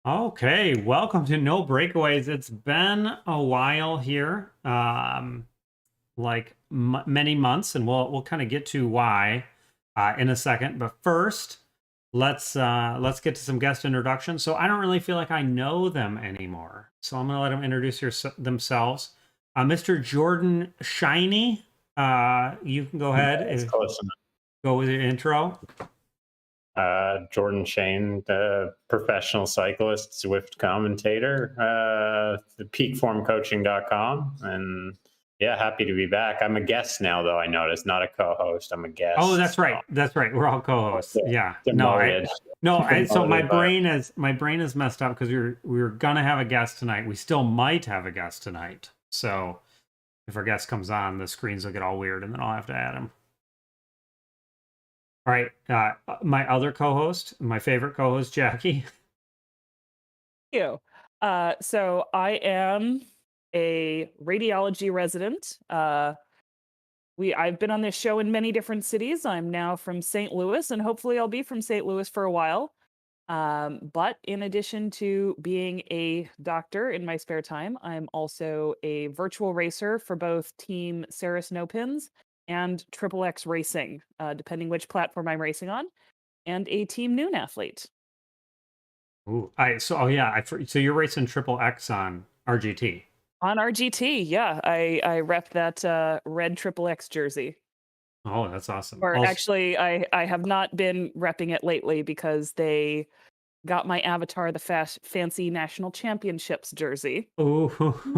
Okay, welcome to No Breakaways. It's been a while here, like many months, and we'll kind of get to why in a second. But first, let's get to some guest introductions. So I don't really feel like I know them anymore, so I'm gonna let them introduce themselves. Mr. Jordan Shiny, you can go ahead It's and close enough. go with your intro. Jordan Shane, the professional cyclist, Zwift commentator, the peakformcoaching.com. And yeah, happy to be back. I'm a guest now, though, I noticed, not a co host. I'm a Oh, guest. that's right. That's right. We're all co-hosts. Yeah. Demoted. So my Demoted, but brain is messed up because we were gonna have a guest tonight. We still might have a guest tonight. So if our guest comes on, the screens will get all weird, and then I'll have to add him. All right. My other co-host, my favorite co-host, Jackie. You. So I am a radiology resident. I've been on this show in many different cities. I'm now from St. Louis, and hopefully I'll be from St. Louis for a while. But in addition to being a doctor in my spare time, I'm also a virtual racer for both Team Ceres No Pins and Triple X Racing, depending which platform I'm racing on, and a Team Noon athlete. Ooh. So you're racing Triple X on RGT. On RGT, yeah. I rep that red Triple X jersey. Oh, that's awesome. Or actually, I have not been repping it lately because they got my avatar the fancy national championships jersey. Ooh.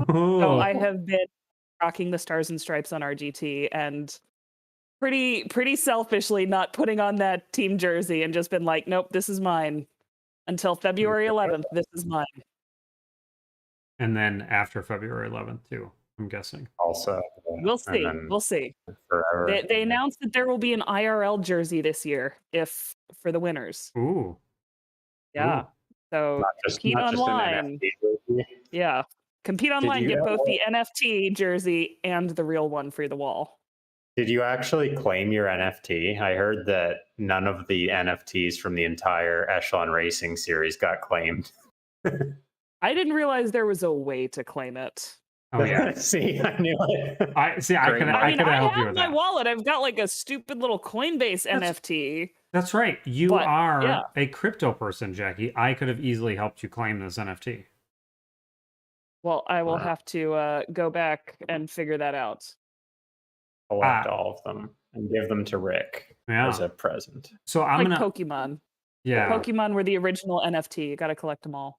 So I have been rocking the stars and stripes on RGT and pretty selfishly not putting on that team jersey and just been like, nope, this is mine. Until February 11th, this is mine. And then after February 11th too, I'm guessing. also, We'll see. We'll see. forever. They announced that there will be an IRL jersey this year, if for the winners. Ooh. Yeah. Ooh. So compete online. Yeah. Compete online, get both the NFT jersey and the real one for the wall. Did you actually claim your NFT? I heard that none of the NFTs from the entire Echelon Racing series got claimed. I didn't realize there was a way to claim it. Oh yeah. See, I knew it. I could help you with that. My wallet. I've got like a stupid little Coinbase NFT. That's right. You are a crypto person, Jackie. I could have easily helped you claim this NFT. Well, I will have to go back and figure that out. Collect all of them and give them to Rick as a present. So I'm like Pokemon. Yeah. Pokemon were the original NFT. You got to collect them all.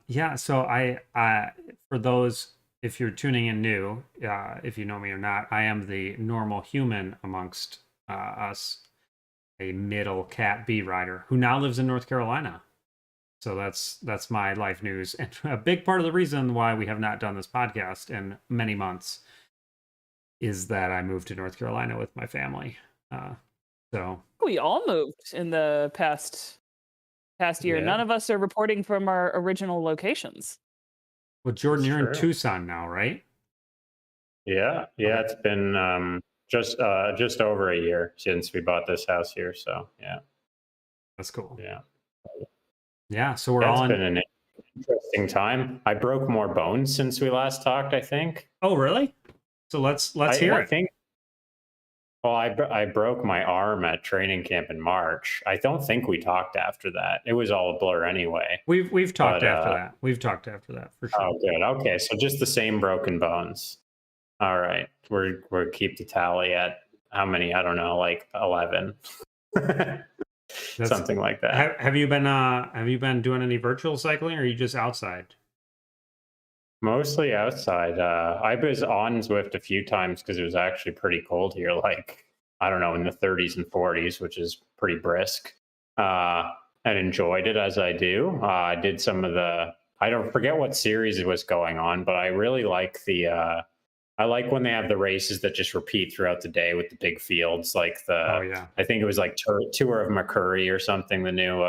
Yeah. So I for those, if you're tuning in new, if you know me or not, I am the normal human amongst us, a middle cat bee rider who now lives in North Carolina. So that's my life news, and a big part of the reason why we have not done this podcast in many months is that I moved to North Carolina with my family. So we all moved in the past year. Yeah. None of us are reporting from our original locations. Well, Jordan, you're in Tucson now, right? Yeah. It's been just over a year since we bought this house here. So yeah, that's cool. Yeah, so we're all in. It's been an interesting time. I broke more bones since we last talked, I think. Oh, really? So let's hear it. Well, I broke my arm at training camp in March. I don't think we talked after that. It was all a blur anyway. We've talked after that. We've talked after that for sure. Oh, good. Okay, so just the same broken bones. All right, we're keep the tally at how many? I don't know, like 11. Something like that. Have you been doing any virtual cycling, or are you just outside? Mostly outside. I was on Zwift a few times because it was actually pretty cold here, like, I don't know, in the 30s and 40s, which is pretty brisk. And enjoyed it as I do. I did some of I don't forget what series it was going on, but I really like I like when they have the races that just repeat throughout the day with the big fields, like I think it was like Tour of McCurry or something, the new,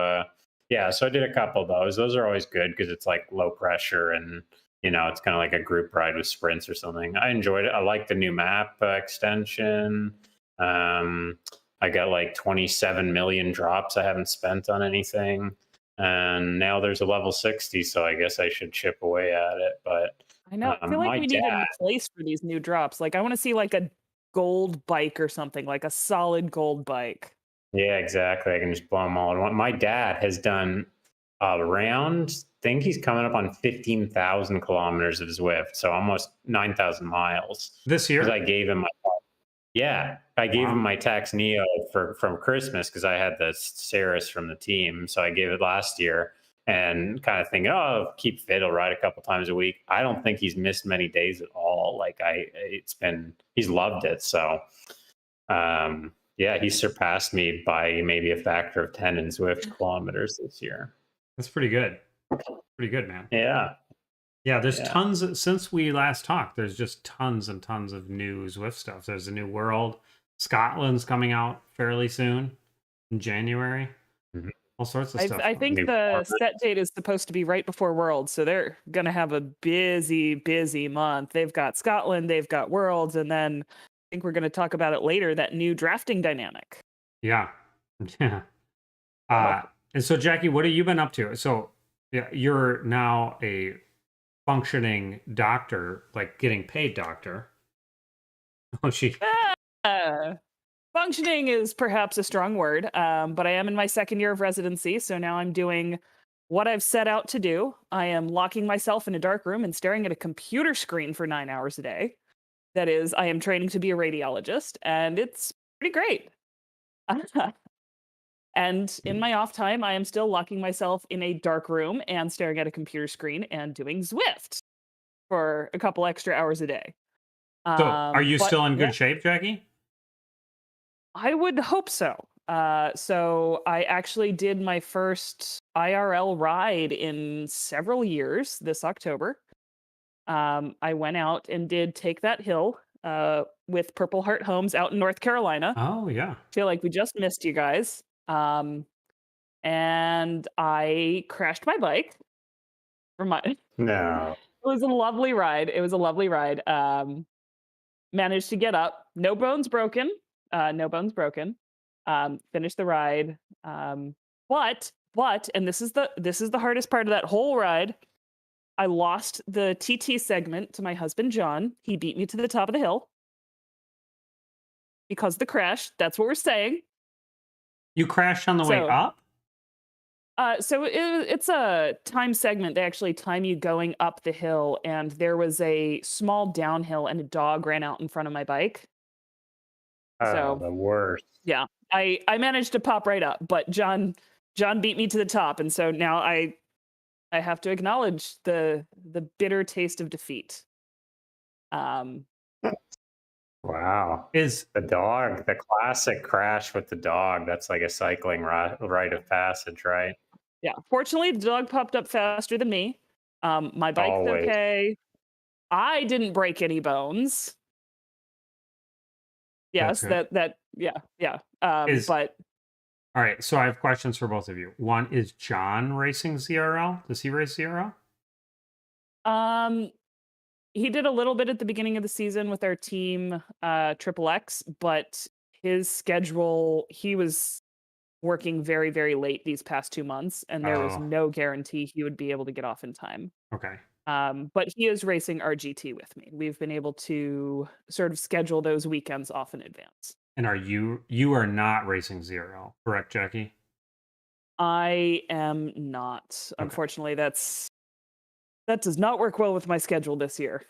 so I did a couple of those. Those are always good because it's like low pressure and, it's kind of like a group ride with sprints or something. I enjoyed it. I like the new map extension. I got like 27 million drops I haven't spent on anything. And now there's a level 60, so I guess I should chip away at it. But I know. I feel like my we need a new dad, place for these new drops. Like I want to see like a gold bike or something, like a solid gold bike. yeah, exactly. I can just blow them all at once. My dad has done around, I think he's coming up on 15,000 kilometers of Zwift, so almost 9,000 miles. This Because year? I gave him I gave him Wow. my Tax Neo from Christmas because I had the Ceres from the team. So I gave it last year and kind of thinking, oh, keep fit. I'll ride a couple times a week. I don't think he's missed many days at all. Like he's loved it. So, yeah, he surpassed me by maybe a factor of 10 in Zwift kilometers this year. That's pretty good. Pretty good, man. Yeah. Yeah, there's Yeah. tons since we last talked. There's just tons and tons of new Zwift stuff. There's a new World. Scotland's coming out fairly soon in January. Mhm. All sorts of stuff. I think New the format. set date is supposed to be right before Worlds, so they're gonna have a busy month. They've got Scotland, they've got Worlds, and then I think we're gonna talk about it later. That new drafting dynamic. Yeah. Yeah. And so Jackie, what have you been up to? So yeah, you're now a functioning doctor, like getting paid doctor. Oh, Functioning is perhaps a strong word, but I am in my second year of residency, so now I'm doing what I've set out to do. I am locking myself in a dark room and staring at a computer screen for 9 hours a day. That is, I am training to be a radiologist, and it's pretty great. And in my off time, I am still locking myself in a dark room and staring at a computer screen and doing Zwift for a couple extra hours a day. So are you But still in yeah, good shape, Jackie? I would hope so. So I actually did my first IRL ride in several years this October. I went out and did Take That Hill with Purple Heart Homes out in North Carolina. Oh, yeah. Feel like we just missed you guys. And I crashed my bike. No. It was a lovely ride. It was a lovely ride. Managed to get up. No bones broken. No bones broken. Finished the ride. But and this is the hardest part of that whole ride. I lost the TT segment to my husband John. He beat me to the top of the hill because of the crash. That's what we're saying. You crashed on the way So- up? So it's a time segment. They actually time you going up the hill, and there was a small downhill, and a dog ran out in front of my bike. Oh, So- the worst. Yeah, I managed to pop right up, but John beat me to the top, and so now I have to acknowledge the bitter taste of defeat. Wow. Is The dog, the classic crash with the dog. That's like a cycling rite of passage, right? Yeah, fortunately, the dog popped up faster than me. My bike's Always. okay. I didn't break any bones. Yes, good. that yeah. Is- But all right. So I have questions for both of you. One, is John racing ZRL? Does he race ZRL? he did a little bit at the beginning of the season with our team, Triple X, but his schedule, he was working very, very late these past 2 months, and there was Oh. no guarantee he would be able to get off in time. Okay. But he is racing RGT with me. We've been able to sort of schedule those weekends off in advance. And you are not racing ZRL, correct, Jackie? I am not. Okay. Unfortunately, that does not work well with my schedule this year.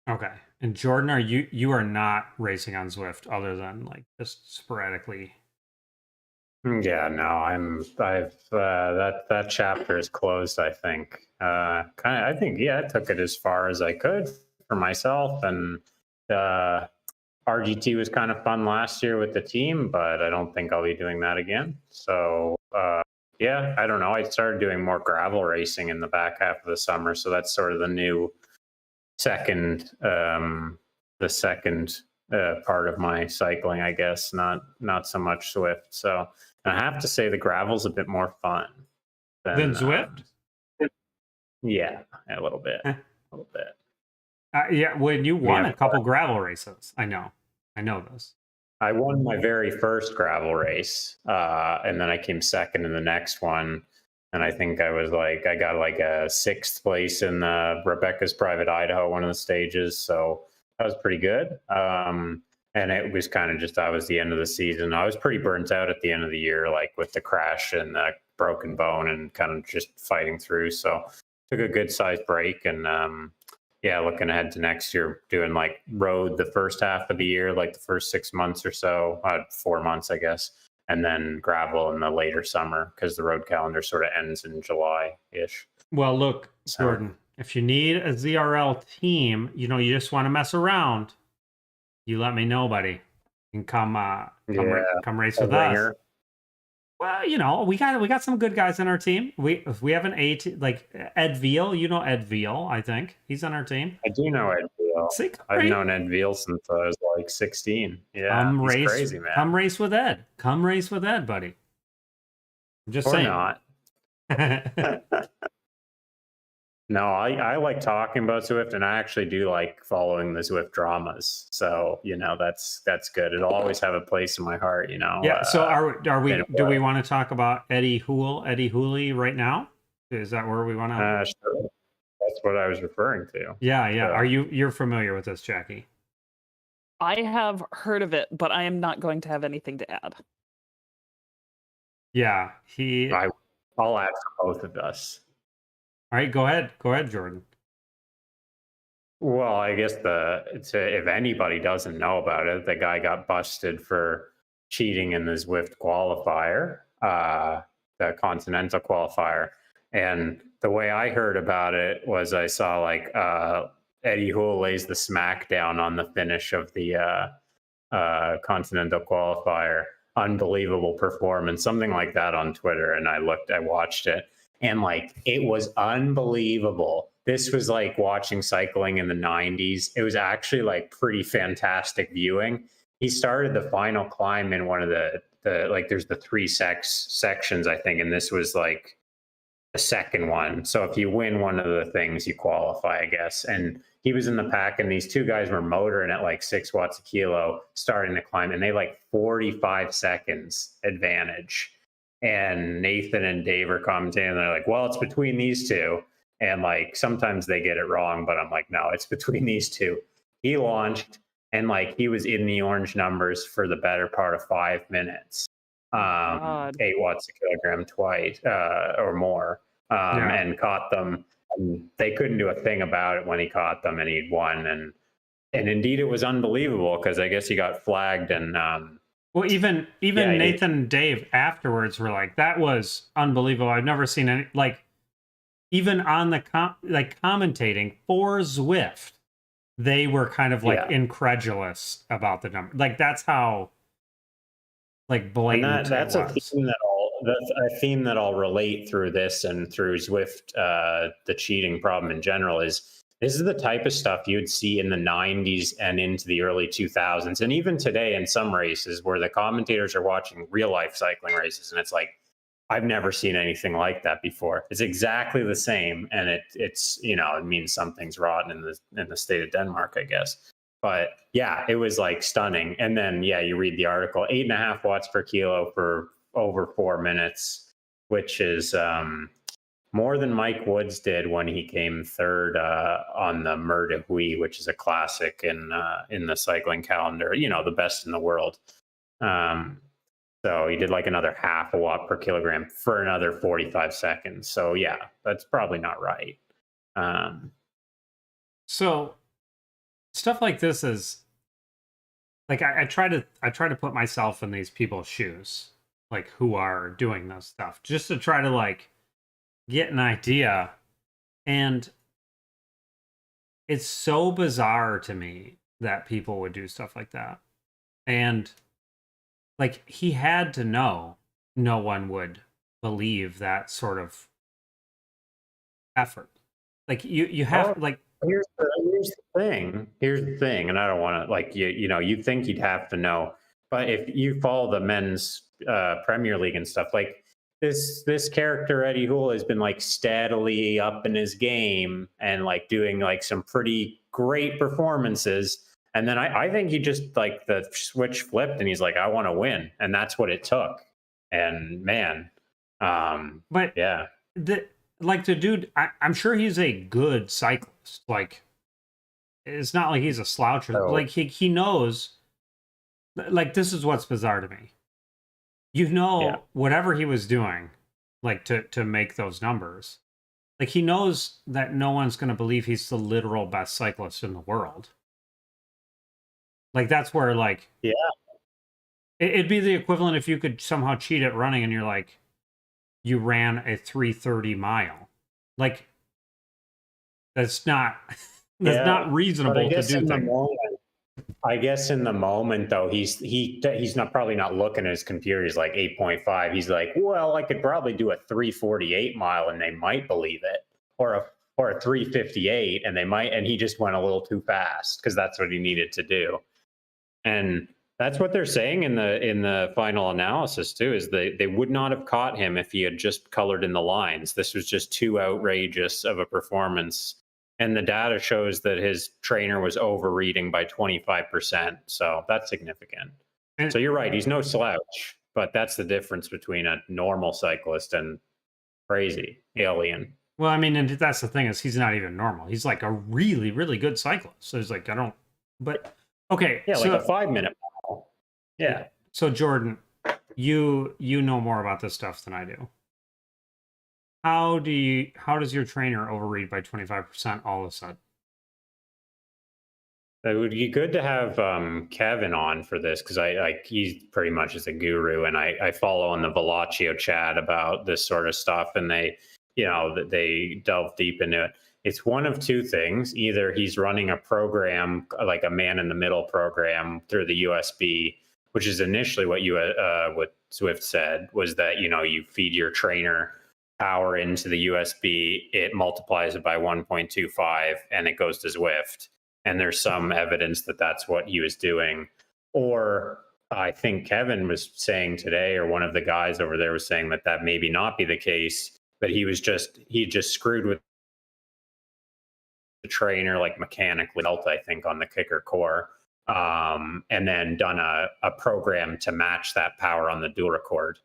Okay. And Jordan, are you are not racing on Zwift other than like just sporadically? Yeah, no, I've that chapter is closed, I think. I think, yeah, I took it as far as I could for myself, and RGT was kind of fun last year with the team, but I don't think I'll be doing that again. So, yeah, I don't know. I started doing more gravel racing in the back half of the summer, so that's sort of the new second part of my cycling, I guess. Not so much Zwift. So I have to say the gravel's a bit more fun Than Zwift? Yeah, a little bit. Eh. A little bit. Yeah, when you won Yeah. a couple gravel races. I know this. I won my very first gravel race, and then I came second in the next one. And I think I got like a sixth place in Rebecca's Private Idaho, one of the stages. So that was pretty good. And it was kind of just, that was the end of the season. I was pretty burnt out at the end of the year, like with the crash and the broken bone and kind of just fighting through. So took a good sized break and, yeah, looking ahead to next year, doing like road the first half of the year, like the first 6 months or so, 4 months, I guess, and then gravel in the later summer because the road calendar sort of ends in July ish. Well, look, So, Jordan, if you need a ZRL team, you just want to mess around, you let me know, buddy. You can yeah, come race a with us. ringer. Well, we got some good guys on our team. If we have an like Ed Veal, Ed Veal, I think he's on our team. I do know Ed Veal. See, I've known Ed Veal since I was like 16. Yeah, he's crazy, man. Come race with Ed. Come race with Ed, buddy. I'm just or saying. not. No, I like talking about Zwift, and I actually do like following the Zwift dramas. So that's good. It'll always have a place in my heart. Yeah. So are we? Do we anyway. want to talk about Eddie Hooley right now? Is that where we want to? Sure. That's what I was referring to. Yeah. So, Are you're familiar with this, Jackie? I have heard of it, but I am not going to have anything to add. Yeah. I'll add for both of us. All right. Go ahead, Jordan. Well, I guess if anybody doesn't know about it, the guy got busted for cheating in the Zwift qualifier, the Continental qualifier. And the way I heard about it was I saw like Eddie Hoole lays the smackdown on the finish of the Continental qualifier. Unbelievable performance, something like that on Twitter. And I watched it. And like, it was unbelievable. This was like watching cycling in the 90s. It was actually like pretty fantastic viewing. He started the final climb in one of the like, there's the three sections, I think. And this was like the second one. So if you win one of the things, you qualify, I guess. And he was in the pack, and these two guys were motoring at like 6 watts a kilo starting to climb. And they like 45 seconds advantage. And Nathan and Dave are commentating, and they're like, well, it's between these two. And like, sometimes they get it wrong, but I'm like, no, it's between these two. He launched, and like, he was in the orange numbers for the better part of 5 minutes. 8 watts a kilogram twice or more, and caught them. And they couldn't do a thing about it when he caught them, and he'd won. And indeed, it was unbelievable because I guess he got flagged and. Well, even Nathan and Dave afterwards were like, "That was unbelievable. I've never seen any like." Even on the commentating for Zwift, they were kind of like incredulous about the number. Like that's how like blatant. That's a theme that I'll relate through this and through Zwift. The cheating problem in general is. This is the type of stuff you'd see in the 90s and into the early 2000s. And even today in some races where the commentators are watching real life cycling races. And it's like, I've never seen anything like that before. It's exactly the same. And it's it means something's rotten in the state of Denmark, I guess. But yeah, it was like stunning. And then, yeah, you read the article, 8.5 watts per kilo for over 4 minutes, which is, more than Mike Woods did when he came third on the Mer de Huy, which is a classic in the cycling calendar, the best in the world. So he did like another 0.5 watt per kilogram for another 45 seconds. So yeah, that's probably not right. So stuff like this is like I try to put myself in these people's shoes, like who are doing this stuff, just to try to like get an idea. And it's so bizarre to me that people would do stuff like that. And like he had to know no one would believe that sort of effort. Like you have like here's the thing, and I don't want to like you think you'd have to know, but if you follow the men's Premier League and stuff, like this character Eddie Hoole has been like steadily up in his game and like doing like some pretty great performances, And then I think he just like the switch flipped and he's like, I want to win. And that's what it took. And man, But yeah. the dude, I'm sure he's a good cyclist. Like, it's not like he's a sloucher. So Like he knows. Like, this is what's bizarre to me. You yeah. know, whatever he was doing, like to make those numbers, like he knows that no one's going to believe he's the literal best cyclist in the world. Like that's where like Yeah. it'd be the equivalent if you could somehow cheat at running and you're like you ran a 3:30 mile. Like that's not that's Yeah. not But I reasonable to guess do in the things. moment, though, he's not probably not looking at his computer. He's like 8.5. He's like, well, I could probably do a 3:48 mile and they might believe it, or a 3:58 and they might. And he just went a little too fast because that's what he needed to do. And that's what they're saying in the final analysis too. Is they would not have caught him if he had just colored in the lines. This was just too outrageous of a performance. And the data shows that his trainer was overreading by 25%. So that's significant. And, So you're right. He's no slouch, but that's the difference between a normal cyclist and crazy alien. well, I mean, and that's the thing is he's not even normal. He's like a really, really good cyclist. So he's like, I don't. But okay, Yeah, so like a 5 minute mile. Yeah. so Jordan, you know more about this stuff than I do. How does your trainer overread by 25% all of a sudden? It would be good to have Kevin on for this because I like he's pretty much is a guru, and I follow on the Veloccio chat about this sort of stuff, and they delve deep into it. It's one of two things: either he's running a program like a man in the middle program through the USB, which is initially what Zwift said was that you feed your trainer power into the USB, it multiplies it by 1.25, and it goes to Zwift. And there's some evidence that that's what he was doing. Or I think Kevin was saying today, or one of the guys over there was saying that maybe not be the case, but he just screwed with the trainer like mechanically, I think, on the kicker core, and then done a program to match that power on the dual record.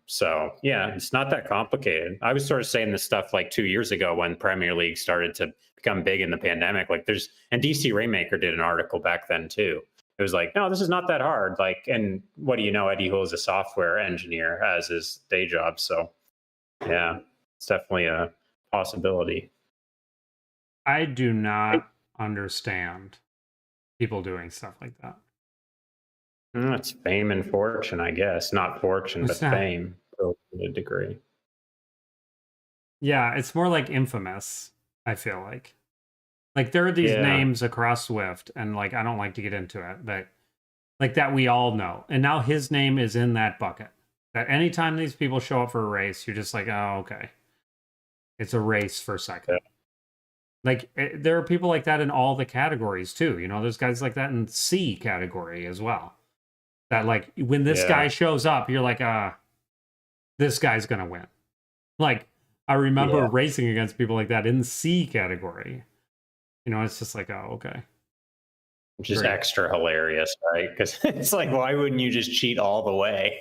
So yeah, it's not that complicated. I was sort of saying this stuff like 2 years ago when Premier League started to become big in the pandemic. Like and DC Rainmaker did an article back then too. It was like, no, this is not that hard. Like, and what do you know? Eddie Hull is a software engineer as his day job. So yeah, it's definitely a possibility. I do not understand people doing stuff like that. It's fame and fortune, I guess. Not fortune, but fame to a degree. Yeah, it's more like infamous, I feel like. Like there are these names across Zwift, and like I don't like to get into it, but like that we all know. And now his name is in that bucket. That anytime these people show up for a race, you're just like, oh, okay. It's a race for second. Yeah. Like there are people like that in all the categories too. There's guys like that in C category as well. That like when this guy shows up, you're like, this guy's gonna win. Like I remember racing against people like that in C category. It's just like, oh, okay. Which is extra hilarious, right? Because it's like, why wouldn't you just cheat all the way?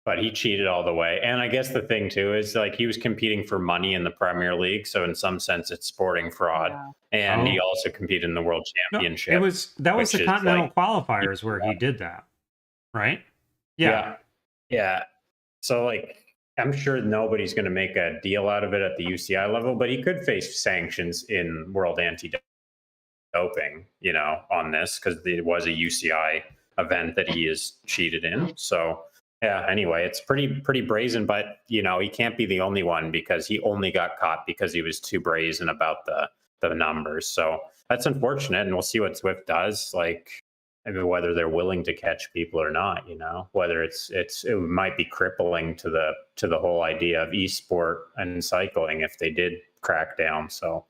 But he cheated all the way. And I guess the thing too is like he was competing for money in the Premier League, so in some sense it's sporting fraud. Yeah. And he also competed in the World Championship. No, that was the Continental qualifiers where he did that, right? Yeah. So like I'm sure nobody's going to make a deal out of it at the UCI level, but he could face sanctions in World Anti-Doping, on this because it was a UCI event that he is cheated in. So yeah, anyway, it's pretty brazen, but he can't be the only one because he only got caught because he was too brazen about the numbers. So that's unfortunate, and we'll see what Zwift does. Like, I mean, whether they're willing to catch people or not, whether it might be crippling to the whole idea of esport and cycling if they did crack down. So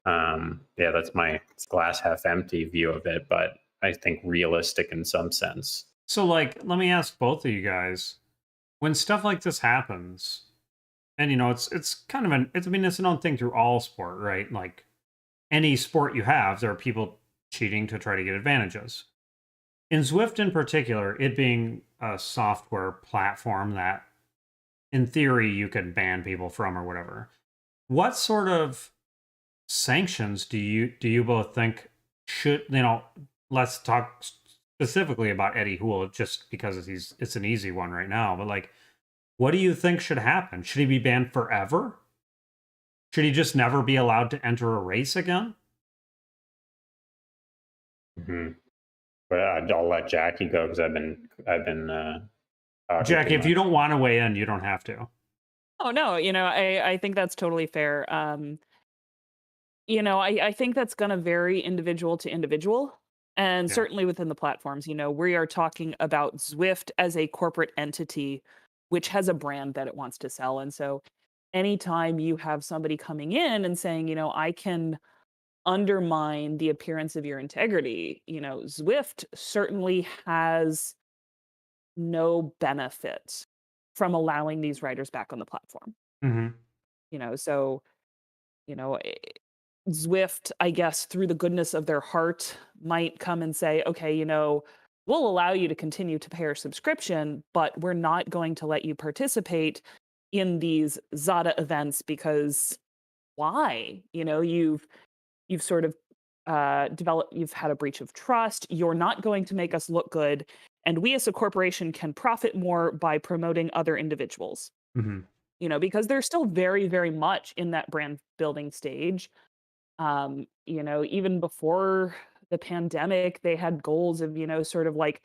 that's my glass half empty view of it, but I think realistic in some sense. So like, let me ask both of you guys, when stuff like this happens, and it's kind of it's an unknown thing through all sport, right? Like any sport you have, there are people cheating to try to get advantages. In Zwift in particular, it being a software platform that in theory you could ban people from or whatever. What sort of sanctions do you both think should, let's talk specifically about Eddie Houle just because it's an easy one right now, but like what do you think should happen? Should he be banned forever? Should he just never be allowed to enter a race again? Mm-hmm. But I'll let Jackie go because I've been talking Jackie, too if you much. don't want to weigh in, you don't have to. Oh no, I think that's totally fair. I think that's going to vary individual to individual. And Yeah. certainly within the platforms, we are talking about Zwift as a corporate entity, which has a brand that it wants to sell. And so anytime you have somebody coming in and saying, I can undermine the appearance of your integrity, Zwift certainly has no benefit from allowing these riders back on the platform. Mm-hmm. So you know, eh, Zwift, I guess, through the goodness of their heart, might come and say, okay, we'll allow you to continue to pay our subscription, but we're not going to let you participate in these Zada events because why? You've sort of you've had a breach of trust. You're not going to make us look good. And we as a corporation can profit more by promoting other individuals, Mm-hmm. because they're still very, very much in that brand building stage. Even before the pandemic, they had goals of, sort of like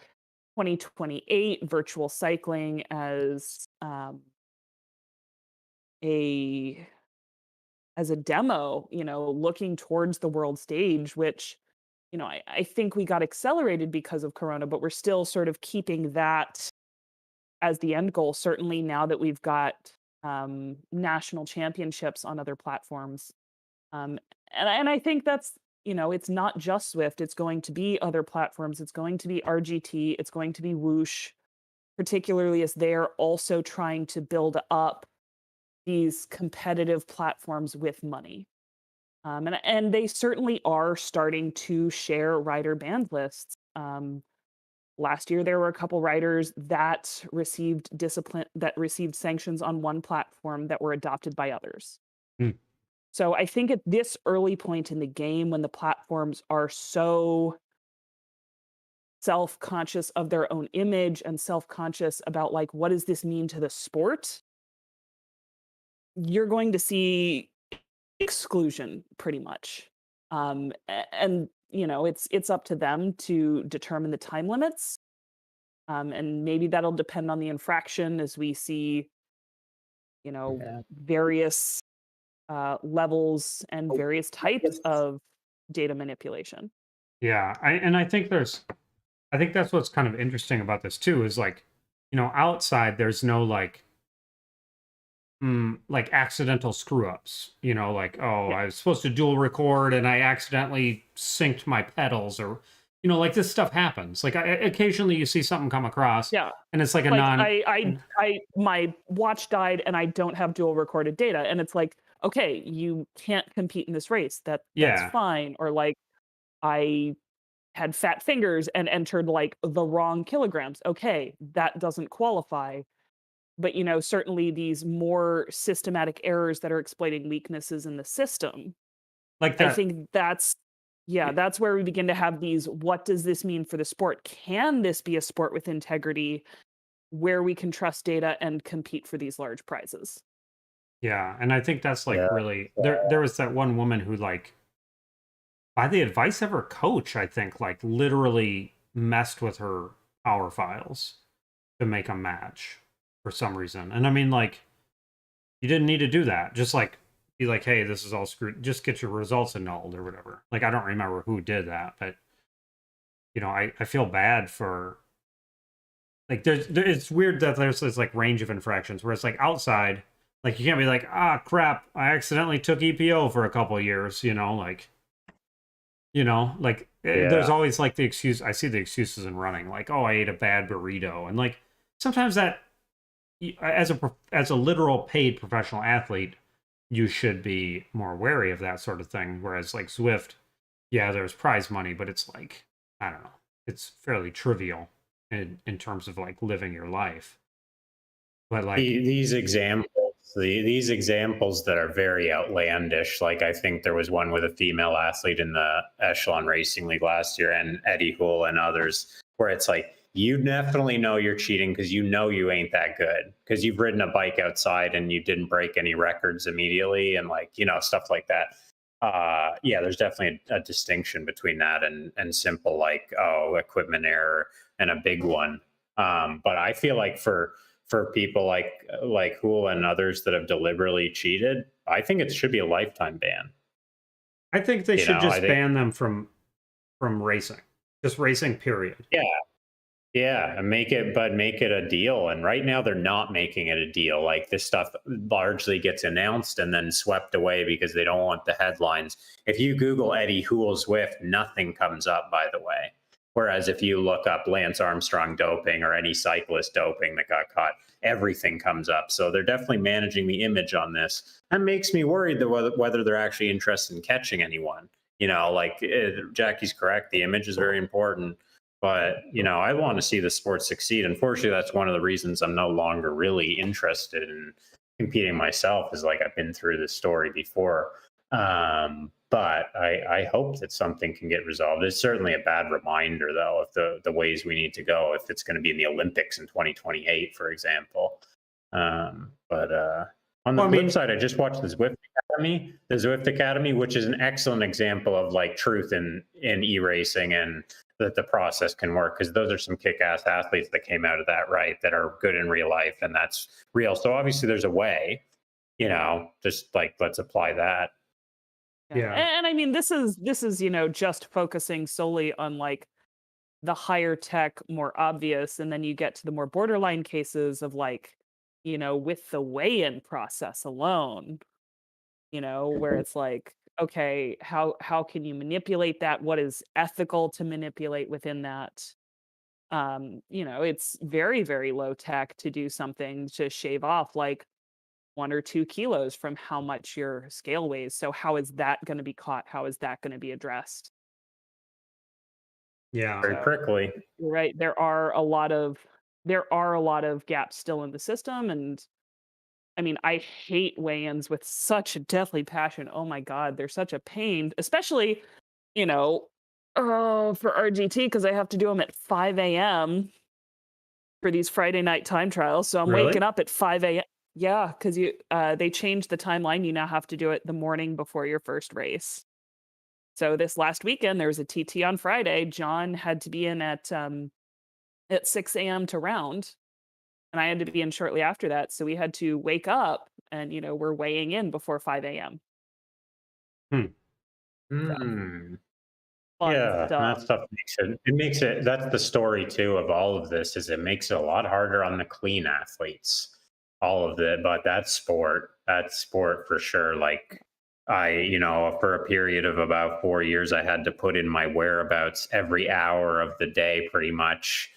2028 virtual cycling as a demo, looking towards the world stage, which, I think we got accelerated because of Corona, but we're still sort of keeping that as the end goal, certainly now that we've got national championships on other platforms. Um, and I think that's, it's not just Swift. It's going to be other platforms. It's going to be RGT. It's going to be Whoosh, particularly as they're also trying to build up these competitive platforms with money. And they certainly are starting to share rider band lists. Last year, there were a couple riders that received sanctions on one platform that were adopted by others. Mm. So I think at this early point in the game, when the platforms are so self-conscious of their own image and self-conscious about like, what does this mean to the sport? You're going to see exclusion pretty much. And it's up to them to determine the time limits. And maybe that'll depend on the infraction as we see, Yeah. various levels and various types of data manipulation. Yeah. I think that's what's kind of interesting about this too, is like, outside there's no like accidental screw ups, like, oh, Yeah. I was supposed to dual record and I accidentally synced my pedals or, like this stuff happens. Like occasionally you see something come across Yeah. and it's like a Like non, my watch died and I don't have dual recorded data. And it's like, okay, you can't compete in this race. That's yeah. fine. Or like I had fat fingers and entered like the wrong kilograms. Okay, that doesn't qualify. But certainly these more systematic errors that are exploiting weaknesses in the system. Like I that. think that's where we begin to have these, what does this mean for the sport? Can this be a sport with integrity where we can trust data and compete for these large prizes? Yeah. And I think that's like Yeah. really, there was that one woman who like, by the advice of her coach, I think like literally messed with her power files to make a match for some reason. And I mean, like, you didn't need to do that. Just like be like, hey, this is all screwed. Just get your results annulled or whatever. Like, I don't remember who did that, but I feel bad for like it's weird that there's this like range of infractions where it's like outside, like you can't be like, ah crap, I accidentally took EPO for a couple of years, like there's Yeah. always like the excuse. I see the excuses in running, like, oh, I ate a bad burrito, and like sometimes that as a literal paid professional athlete, you should be more wary of that sort of thing. Whereas like Zwift, yeah, there's prize money, but it's like, I don't know, it's fairly trivial in terms of like living your life. But like, These examples, these examples that are very outlandish, like I think there was one with a female athlete in the Echelon Racing League last year, and Eddie Houle and others, where it's like you definitely know you're cheating because you know you ain't that good because you've ridden a bike outside and you didn't break any records immediately, and like stuff like that. Yeah, there's definitely a distinction between that and simple like equipment error and a big one. But I feel like for people like Hool and others that have deliberately cheated, I think it should be a lifetime ban. I think they should I just think ban them from racing, just racing, period. yeah, yeah, and make it a deal. And right now they're not making it a deal. Like this stuff largely gets announced and then swept away because they don't want the headlines. If you Google Eddie Houle Zwift, nothing comes up, by the way. Whereas if you look up Lance Armstrong doping or any cyclist doping that got caught, everything comes up. So they're definitely managing the image on this. That makes me worried that whether they're actually interested in catching anyone. Jackie's correct. The image is very important. But, I want to see the sport succeed. Unfortunately, that's one of the reasons I'm no longer really interested in competing myself, is like I've been through this story before. But I hope that something can get resolved. It's certainly a bad reminder, though, of the ways we need to go if it's going to be in the Olympics in 2028, for example. But on the flip side, I just watched the Zwift Academy, which is an excellent example of like truth in e-racing and that the process can work, because those are some kick-ass athletes that came out of that, right, that are good in real life, and that's real. So obviously there's a way, just like let's apply that. Yeah. And I mean, this is just focusing solely on like the higher tech, more obvious, and then you get to the more borderline cases of like, with the weigh-in process alone, where it's like, okay, how can you manipulate that? What is ethical to manipulate within that? It's very, very low tech to do something to shave off like 1 or 2 kilos from how much your scale weighs. So how is that going to be caught? How is that going to be addressed? Yeah. Very prickly. You're right. There are a lot of gaps still in the system, and I mean, I hate weigh-ins with such a deathly passion. Oh my god, they're such a pain, especially, for RGT, because I have to do them at 5 a.m. for these Friday night time trials. So I'm Really? waking up at 5 a.m. Yeah, because they changed the timeline. You now have to do it the morning before your first race. So this last weekend, there was a TT on Friday. John had to be in at 6 a.m. to round, and I had to be in shortly after that. So we had to wake up, and we're weighing in before 5 a.m. Hmm. Hmm. Fun Yeah, stuff. that stuff makes it that's the story too of all of this, is it makes it a lot harder on the clean athletes. All of it, but that's sport for sure. Like for a period of about 4 years, I had to put in my whereabouts every hour of the day pretty much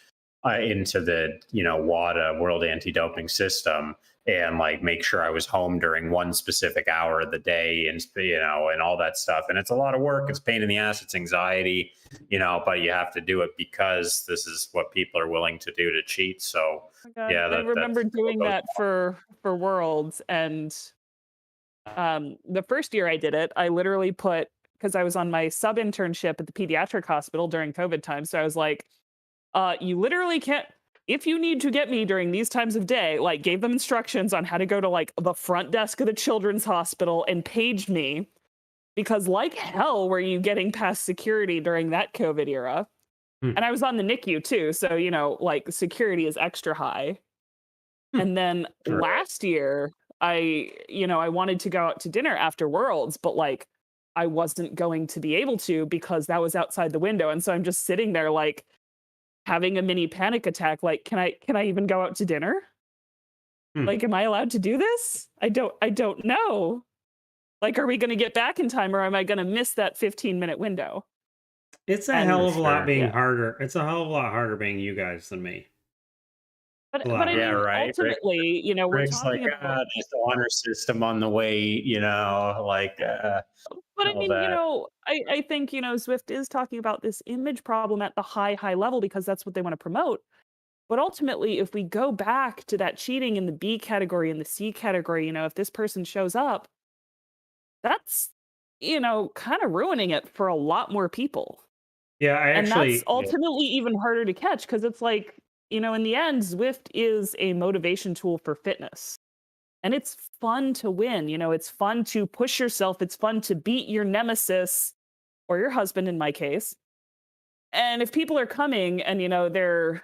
into the WADA, World Anti-Doping System, and like make sure I was home during one specific hour of the day, and and all that stuff. And it's a lot of work. It's a pain in the ass. It's anxiety, but you have to do it because this is what people are willing to do to cheat. So Oh my God. yeah, I remember doing that for Worlds, and the first year I did it, I literally put, because I was on my sub internship at the pediatric hospital during COVID time, so I was like, you literally can't, if you need to get me during these times of day, like gave them instructions on how to go to like the front desk of the children's hospital and page me, because like hell were you getting past security during that COVID era. And I was on the NICU too, so like security is extra high. And then last year, I wanted to go out to dinner after Worlds, but like I wasn't going to be able to because that was outside the window. And so I'm just sitting there like having a mini panic attack. Like, can I even go out to dinner? Like, am I allowed to do this? I don't know. Like, are we going to get back in time, or am I going to miss that 15-minute window? It's a hell of a lot being harder. It's a hell of a lot harder being you guys than me. But I Yeah, mean, right. ultimately, we're Rick's like, talking about. just honor system on the way, But I all mean, that. I think, Zwift is talking about this image problem at the high level because that's what they want to promote. But ultimately, if we go back to that cheating in the B category and the C category, if this person shows up, that's, kind of ruining it for a lot more people. Yeah, I And that's actually Yeah. ultimately even harder to catch because it's like, in the end, Zwift is a motivation tool for fitness. And it's fun to win. It's fun to push yourself. It's fun to beat your nemesis or your husband in my case. And if people are coming and they're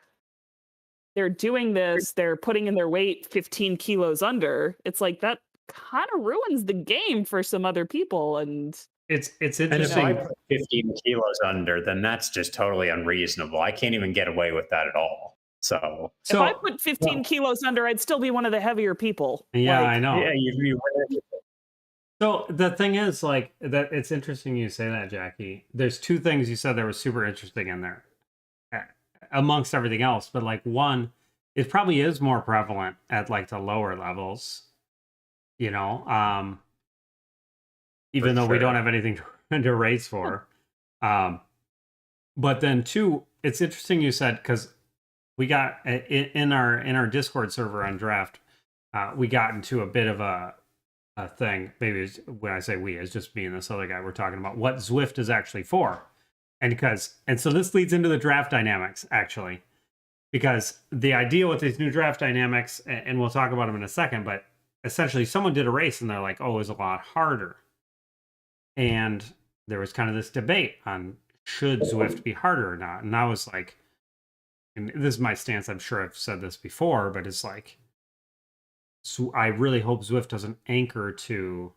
doing this, they're putting in their weight 15 kilos under, it's like that kind of ruins the game for some other people. And it's And if I interesting. put 15 kilos under, then that's just totally unreasonable. I can't even get away with that at all. So, if I So put 15 well, kilos under, I'd still be one of the heavier people. yeah, I Like, yeah, know. you So the thing is, like, that it's interesting you say that, Jackie. There's two things you said that were super interesting in there, uh, amongst everything else. But like one, it probably is more prevalent at like the lower levels, you know, for even though we don't sure. have anything to race yeah, for. Um, but then two, it's interesting you said because we got in our Discord server on Draft, we got into a bit of a thing. Maybe it's, when I say we, it's just me and this other guy. We're talking about what Zwift is actually for, and so this leads into the draft dynamics actually, because the idea with these new draft dynamics, and we'll talk about them in a second, but essentially someone did a race and they're like, oh, it was a lot harder, and there was kind of this debate on should Zwift be harder or not, and I was like, and this is my stance. I'm sure I've said this before, but it's like, so I really hope Zwift doesn't anchor to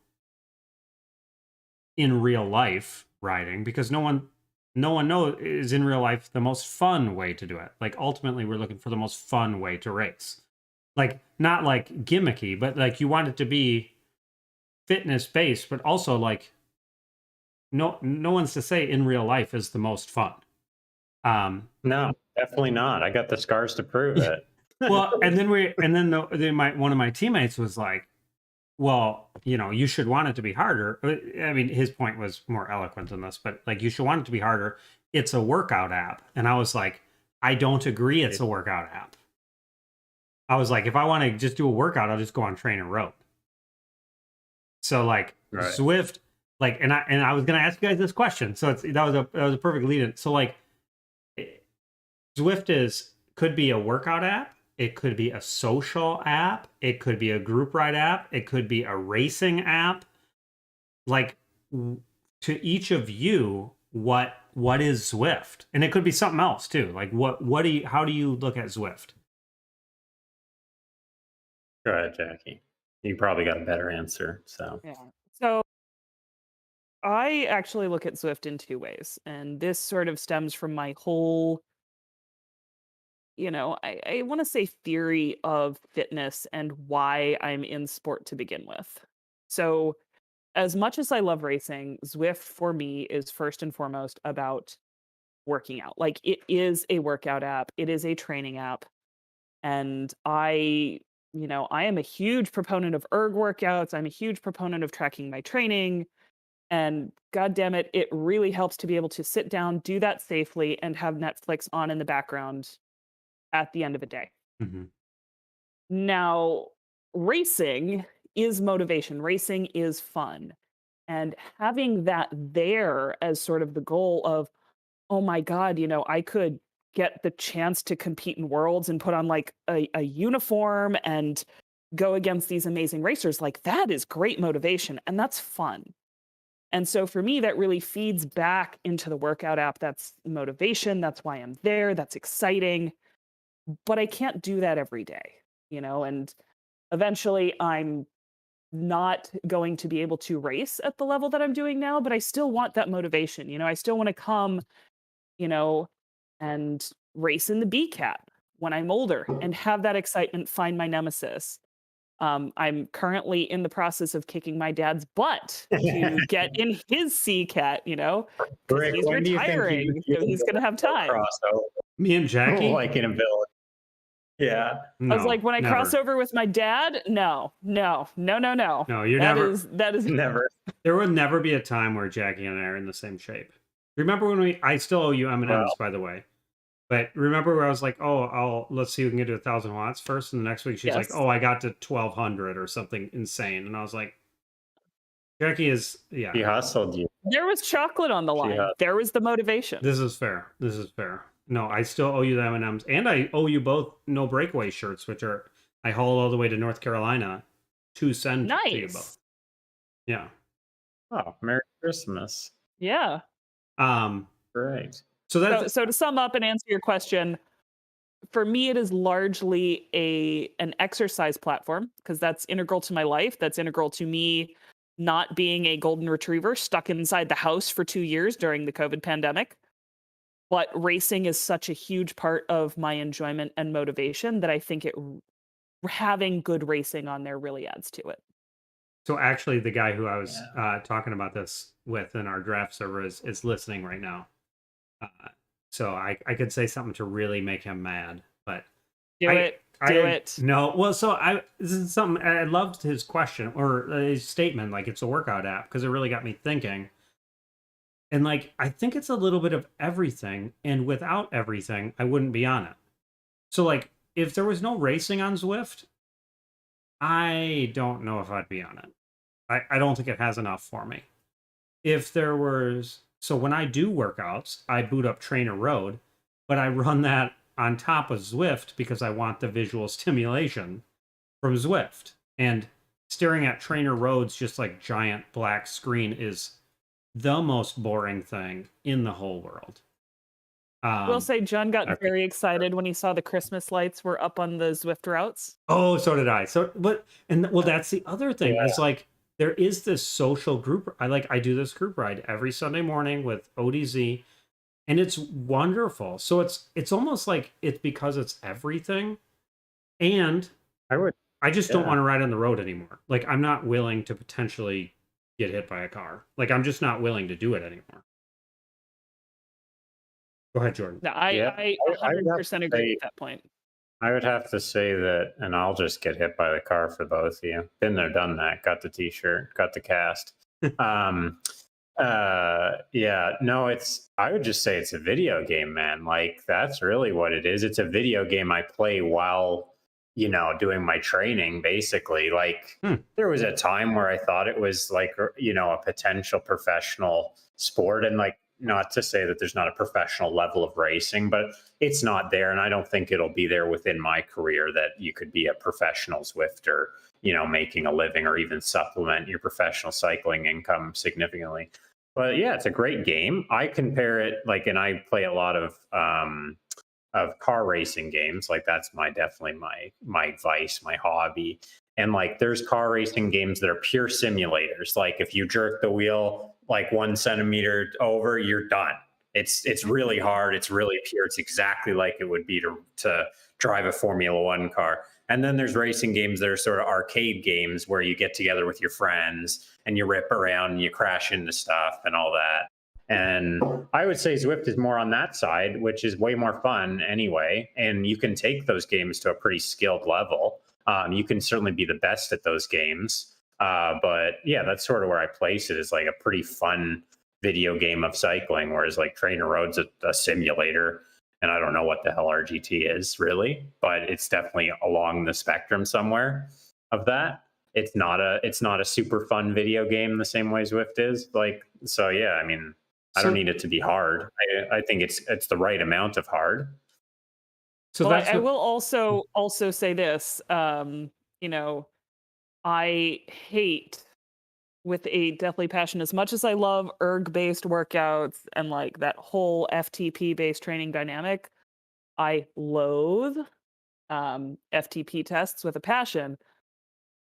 in real life riding because no one knows is in real life the most fun way to do it. Like ultimately we're looking for the most fun way to race. Like not like gimmicky, but like you want it to be fitness based, but also like no one's to say in real life is the most fun. Um No, definitely not. I got the scars to prove it. well, and then one of my teammates was like, well, you should want it to be harder. I mean, his point was more eloquent than this, but like, you should want it to be harder. It's a workout app. And I was like, I don't agree it's a workout app. I was like, if I want to just do a workout, I'll just go on Trainer Road. So like Right. Zwift, like, and I was gonna ask you guys this question. So that was a perfect lead in. So like Zwift could be a workout app. It could be a social app. It could be a group ride app. It could be a racing app. Like to each of you, what is Zwift? And it could be something else too. Like how do you look at Zwift? Go ahead, Jackie. You probably got a better answer. So, yeah. So I actually look at Zwift in two ways. And this sort of stems from my whole, I want to say theory of fitness and why I'm in sport to begin with. So, as much as I love racing, Zwift for me is first and foremost about working out. Like it is a workout app, it is a training app. And I am a huge proponent of erg workouts. I'm a huge proponent of tracking my training. And god damn it, it really helps to be able to sit down, do that safely, and have Netflix on in the background at the end of a day. Mhm. Now, racing is motivation, racing is fun. And having that there as sort of the goal of, oh my God, I could get the chance to compete in worlds and put on like a uniform and go against these amazing racers. Like that is great motivation and that's fun. And so for me, that really feeds back into the workout app. That's motivation. That's why I'm there. That's exciting. But I can't do that every day, and eventually I'm not going to be able to race at the level that I'm doing now, but I still want that motivation. I still want to come, you know, and race in the B cat when I'm older and have that excitement, find my nemesis. I'm currently in the process of kicking my dad's butt to get in his C cat, because Rick, he's when do you think retiring, you so he's going to have will time. cross over, Me and Jackie? like in a village? Yeah. I was No, like, when I cross never. over with my dad, no, no, no, no, no. No, you're That never. is that is Never. There would never be a time where Jackie and I are in the same shape. Remember when I still owe you M&Ms, Well, by the way. But remember where I was like, oh, let's see if we can get to 1,000 watts first. And the next week she's like, yes. oh, I got to 1,200 or something insane. And I was like, Jackie is, yeah, she hustled you. There was chocolate on the She line. hustled. There was the motivation. this is fair. This is fair. No, I still owe you the M&Ms. And I owe you both No Breakaway shirts, which are, I hauled all the way to North Carolina to send to you both. Nice. Yeah. Oh, Merry Christmas. Yeah. Great. So that's, So to sum up and answer your question, for me, it is largely an exercise platform because that's integral to my life. That's integral to me not being a golden retriever stuck inside the house for 2 years during the COVID pandemic. But racing is such a huge part of my enjoyment and motivation that I think having good racing on there really adds to it. so actually the guy who I was talking about this with in our draft server is listening right now. So I could say something to really make him mad, but Do it. No, well, so this is something I loved his question or his statement, like it's a workout app, because it really got me thinking. And like I think it's a little bit of everything, and without everything, I wouldn't be on it. So like if there was no racing on Zwift, I don't know if I'd be on it. I don't think it has enough for me. If there was, so when I do workouts, I boot up Trainer Road, but I run that on top of Zwift because I want the visual stimulation from Zwift. And staring at Trainer Road's just like giant black screen is the most boring thing in the whole world. We'll say John got Okay. very excited when he saw the Christmas lights were up on the Zwift routes. Oh, so did I. So, but, and well, that's the other thing. Yeah. Is like, there is this social group. I do this group ride every Sunday morning with ODZ, and it's wonderful. So it's almost like it's because it's everything, and I just don't want to ride on the road anymore. Like I'm not willing to potentially get hit by a car. Like I'm just not willing to do it anymore. Go ahead, Jordan. No, I I would have 100% to agree say- with that point. I would have to say that, and I'll just get hit by the car for both of you. Been there, done that. Got the T-shirt, got the cast. Yeah, no, I would just say it's a video game, man. Like that's really what it is. It's a video game I play while, doing my training, basically. Like there was a time where I thought it was like, a potential professional sport, and like, not to say that there's not a professional level of racing, but it's not there. And I don't think it'll be there within my career that you could be a professional Zwifter, making a living or even supplement your professional cycling income significantly. But yeah, it's a great game. I compare it and I play a lot of car racing games. Like that's definitely my vice, my hobby. And like there's car racing games that are pure simulators. Like if you jerk the wheel like 1 centimeter over, you're done. It's really hard. It's really pure. It's exactly like it would be to drive a Formula One car. And then there's racing games that are sort of arcade games where you get together with your friends and you rip around and you crash into stuff and all that. And I would say Zwift is more on that side, which is way more fun anyway. And you can take those games to a pretty skilled level. You can certainly be the best at those games. But yeah, that's sort of where I place it, is like a pretty fun video game of cycling, whereas like Trainer Road's a simulator. And I don't know what the hell RGT is really, but it's definitely along the spectrum somewhere of that. It's not a super fun video game the same way Zwift is. Like, so yeah, I mean, I don't need it to be hard. I think it's the right amount of hard. So Well, I will also say this. I hate with a deathly passion, as much as I love erg-based workouts and like that whole FTP-based training dynamic, I loathe FTP tests with a passion.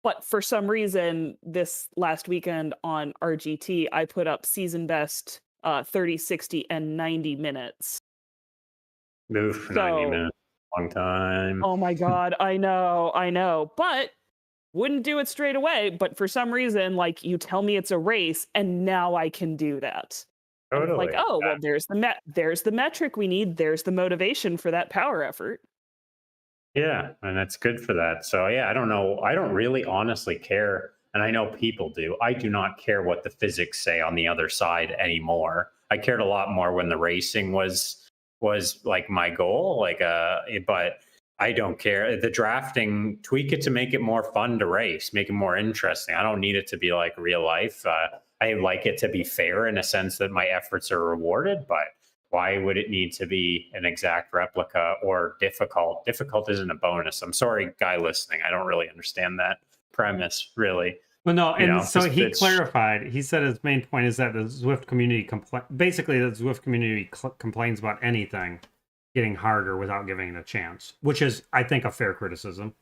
But for some reason, this last weekend on RGT, I put up season best 30, 60, and 90 minutes. Oof, 90 minutes, long time. Oh my God, I know. But wouldn't do it straight away. But for some reason, like you tell me it's a race, and now I can do that. And it's like, oh, well, there's the metric we need. There's the motivation for that power effort. Yeah, and that's good for that. So yeah, I don't know. I don't really honestly care, and I know people do. I do not care what the physics say on the other side anymore. I cared a lot more when the racing was like my goal, but I don't care. The drafting, tweak it to make it more fun to race, make it more interesting. I don't need it to be like real life. I like it to be fair in a sense that my efforts are rewarded, but why would it need to be an exact replica or difficult? Difficult isn't a bonus. I'm sorry, guy listening. I don't really understand that premise, really. Well, no, You and know, so just he it's clarified. He said his main point is that the Zwift community basically the Zwift community complains about anything getting harder without giving it a chance, which is, I think, a fair criticism,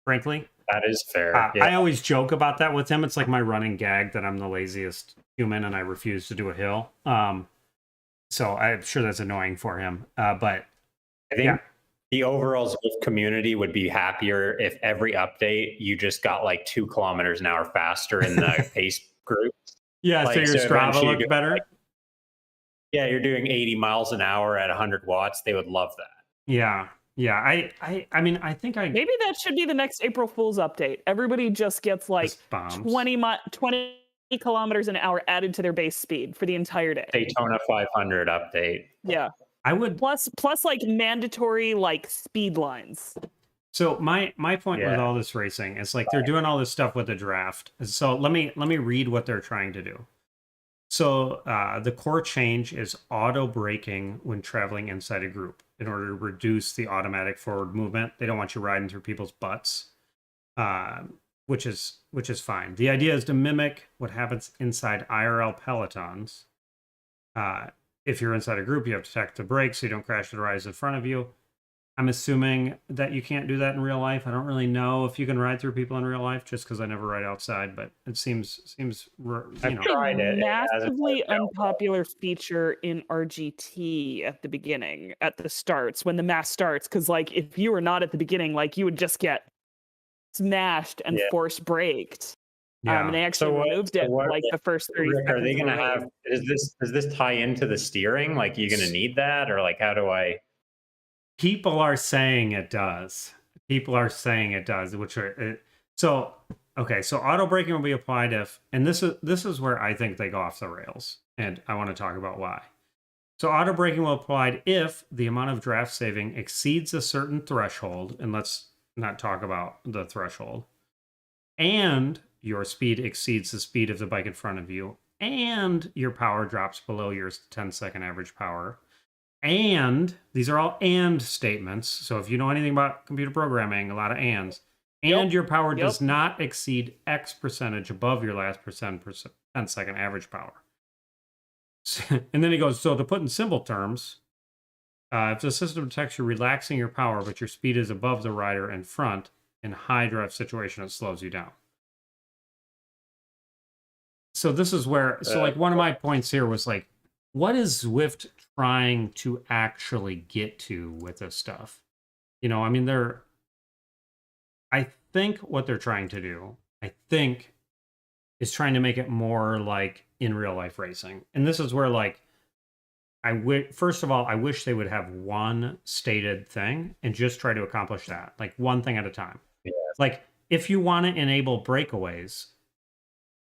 frankly. that is fair. Yeah. I always joke about that with him. It's like my running gag that I'm the laziest human and I refuse to do a hill. So I'm sure that's annoying for him. But I think yeah, the overall Zwift community would be happier if every update you just got like 2 kilometers an hour faster in the pace group. yeah. So Like your so Strava eventually you looked better. yeah, you're doing 80 miles an hour at 100 watts. They would love that. Yeah, yeah. I mean, I think I Maybe that should be the next April Fool's update. Everybody just gets like just bombs. 20 kilometers an hour added to their base speed for the entire day. Daytona 500 update. Yeah. I would. Plus like mandatory like speed lines. So my point with Yeah. all this racing is like they're doing all this stuff with the draft. So let me read what they're trying to do. So the core change is auto braking when traveling inside a group in order to reduce the automatic forward movement. They don't want you riding through people's butts, which is fine. The idea is to mimic what happens inside IRL pelotons. If you're inside a group, you have to tap the brakes so you don't crash the rise in front of you. I'm assuming that you can't do that in real life. I don't really know if you can ride through people in real life, just because I never ride outside. But it seems I've tried it. Massively unpopular feature in RGT at the beginning, at the starts, when the mass starts. Because like if you were not at the beginning, like you would just get smashed and force braked. Yeah. And they actually removed it for like the first 30 Rick, seconds. are they of the going to have? race. Does this tie into the steering? Like, you going to need that, or like, how do I? People are saying it does. People are saying it does, which are so okay. So auto braking will be applied if, and this is where I think they go off the rails, and I want to talk about why. So auto braking will be applied if the amount of draft saving exceeds a certain threshold, and let's not talk about the threshold, and your speed exceeds the speed of the bike in front of you, and your power drops below your 10-second average power. And these are all and statements. So if you know anything about computer programming, a lot of ands. And your power does not exceed X percentage above your last 10-second average power. And then he goes, so to put in simple terms, if the system detects you relaxing your power, but your speed is above the rider in front, in high drive situation, it slows you down. So this is where, so like one of my points here was like, what is Zwift trying to actually get to with this stuff? You know, I mean, I think what they're trying to do, is trying to make it more like in real life racing. And this is where, like, first of all, I wish they would have one stated thing and just try to accomplish that, like one thing at a time. Yeah. Like, if you want to enable breakaways,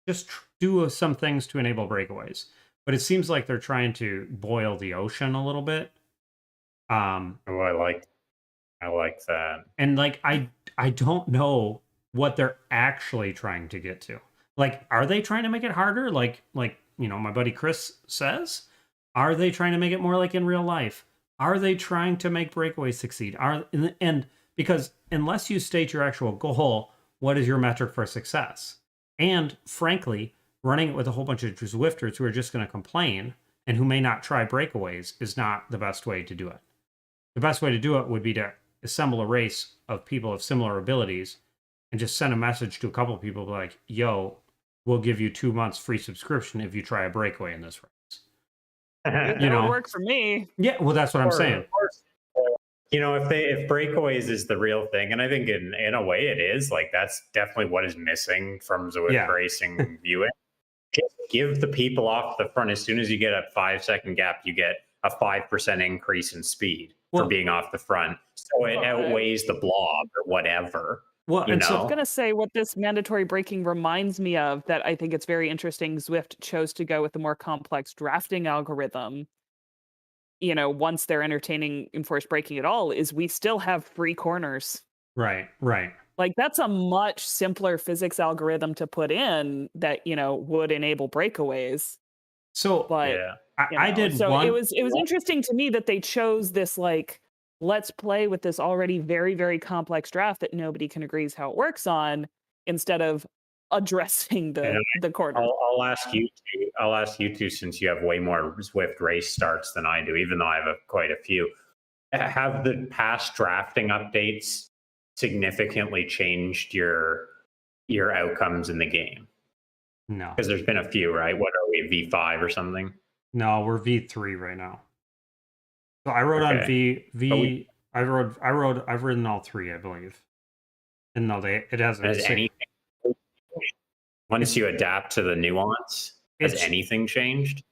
just do some things to enable breakaways. But it seems like they're trying to boil the ocean a little bit. Oh, I like that. And like I don't know what they're actually trying to get to. Like, are they trying to make it harder? Like you know, my buddy Chris says, are they trying to make it more like in real life? Are they trying to make breakaways succeed? And because unless you state your actual goal, what is your metric for success? And frankly, running it with a whole bunch of Zwifters who are just going to complain and who may not try breakaways is not the best way to do it. The best way to do it would be to assemble a race of people of similar abilities and just send a message to a couple of people like, yo, we'll give you 2 months free subscription if you try a breakaway in this race. That would work for me. Yeah, well, that's what I'm saying. You know, if breakaways is the real thing, and I think in a way it is, like that's definitely what is missing from Zwift racing viewing. Just give the people off the front, as soon as you get a 5-second gap, you get a 5% increase in speed. for Well, being off the front. So it outweighs the blob or whatever, well, you and I was so know? gonna say what this mandatory braking reminds me of that I think it's very interesting. Zwift chose to go with a more complex drafting algorithm. Once they're entertaining enforced braking at all, is we still have free corners. right, right. Like that's a much simpler physics algorithm to put in that would enable breakaways. So But Yeah. I did so it one. was it was interesting to me that they chose this like let's play with this already very very complex draft that nobody can agree is how it works on instead of addressing And the corner. I'll ask you to. I'll ask you to, since you have way more Zwift race starts than I do, even though I have quite a few. Have the past drafting updates significantly changed your outcomes in the game? No, Because there's been a few, right? What are we, V5 or something? no, we're V3 right now. So I rode on Okay, V but we V. I've ridden all three, I believe. And no, it hasn't. has anything once you adapt to the nuance? Has It's anything changed?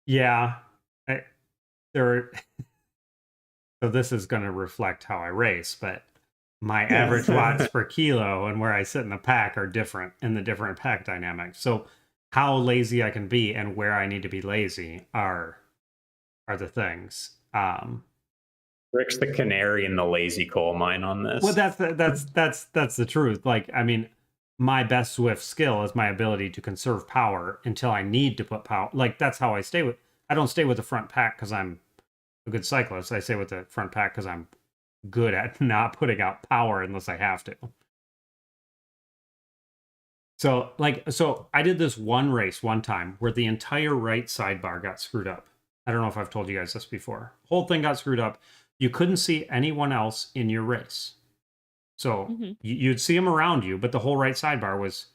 yeah. I, there. So this is going to reflect how I race, but my average watts per kilo and where I sit in the pack are different in the different pack dynamics. So how lazy I can be and where I need to be lazy are the things. Rick's the canary in the lazy coal mine on Well, this. that's the truth. Like, I mean, my best Swift skill is my ability to conserve power until I need to put power. Like, that's how I stay with. I don't stay with the front pack because I'm a good cyclist. I stay with the front pack because I'm good at not putting out power unless I have to. So I did this one race one time where the entire right sidebar got screwed up. I don't know if I've told you guys this before. Whole thing got screwed up. You couldn't see anyone else in your race. So Hmm. you'd see them around you, but the whole right sidebar was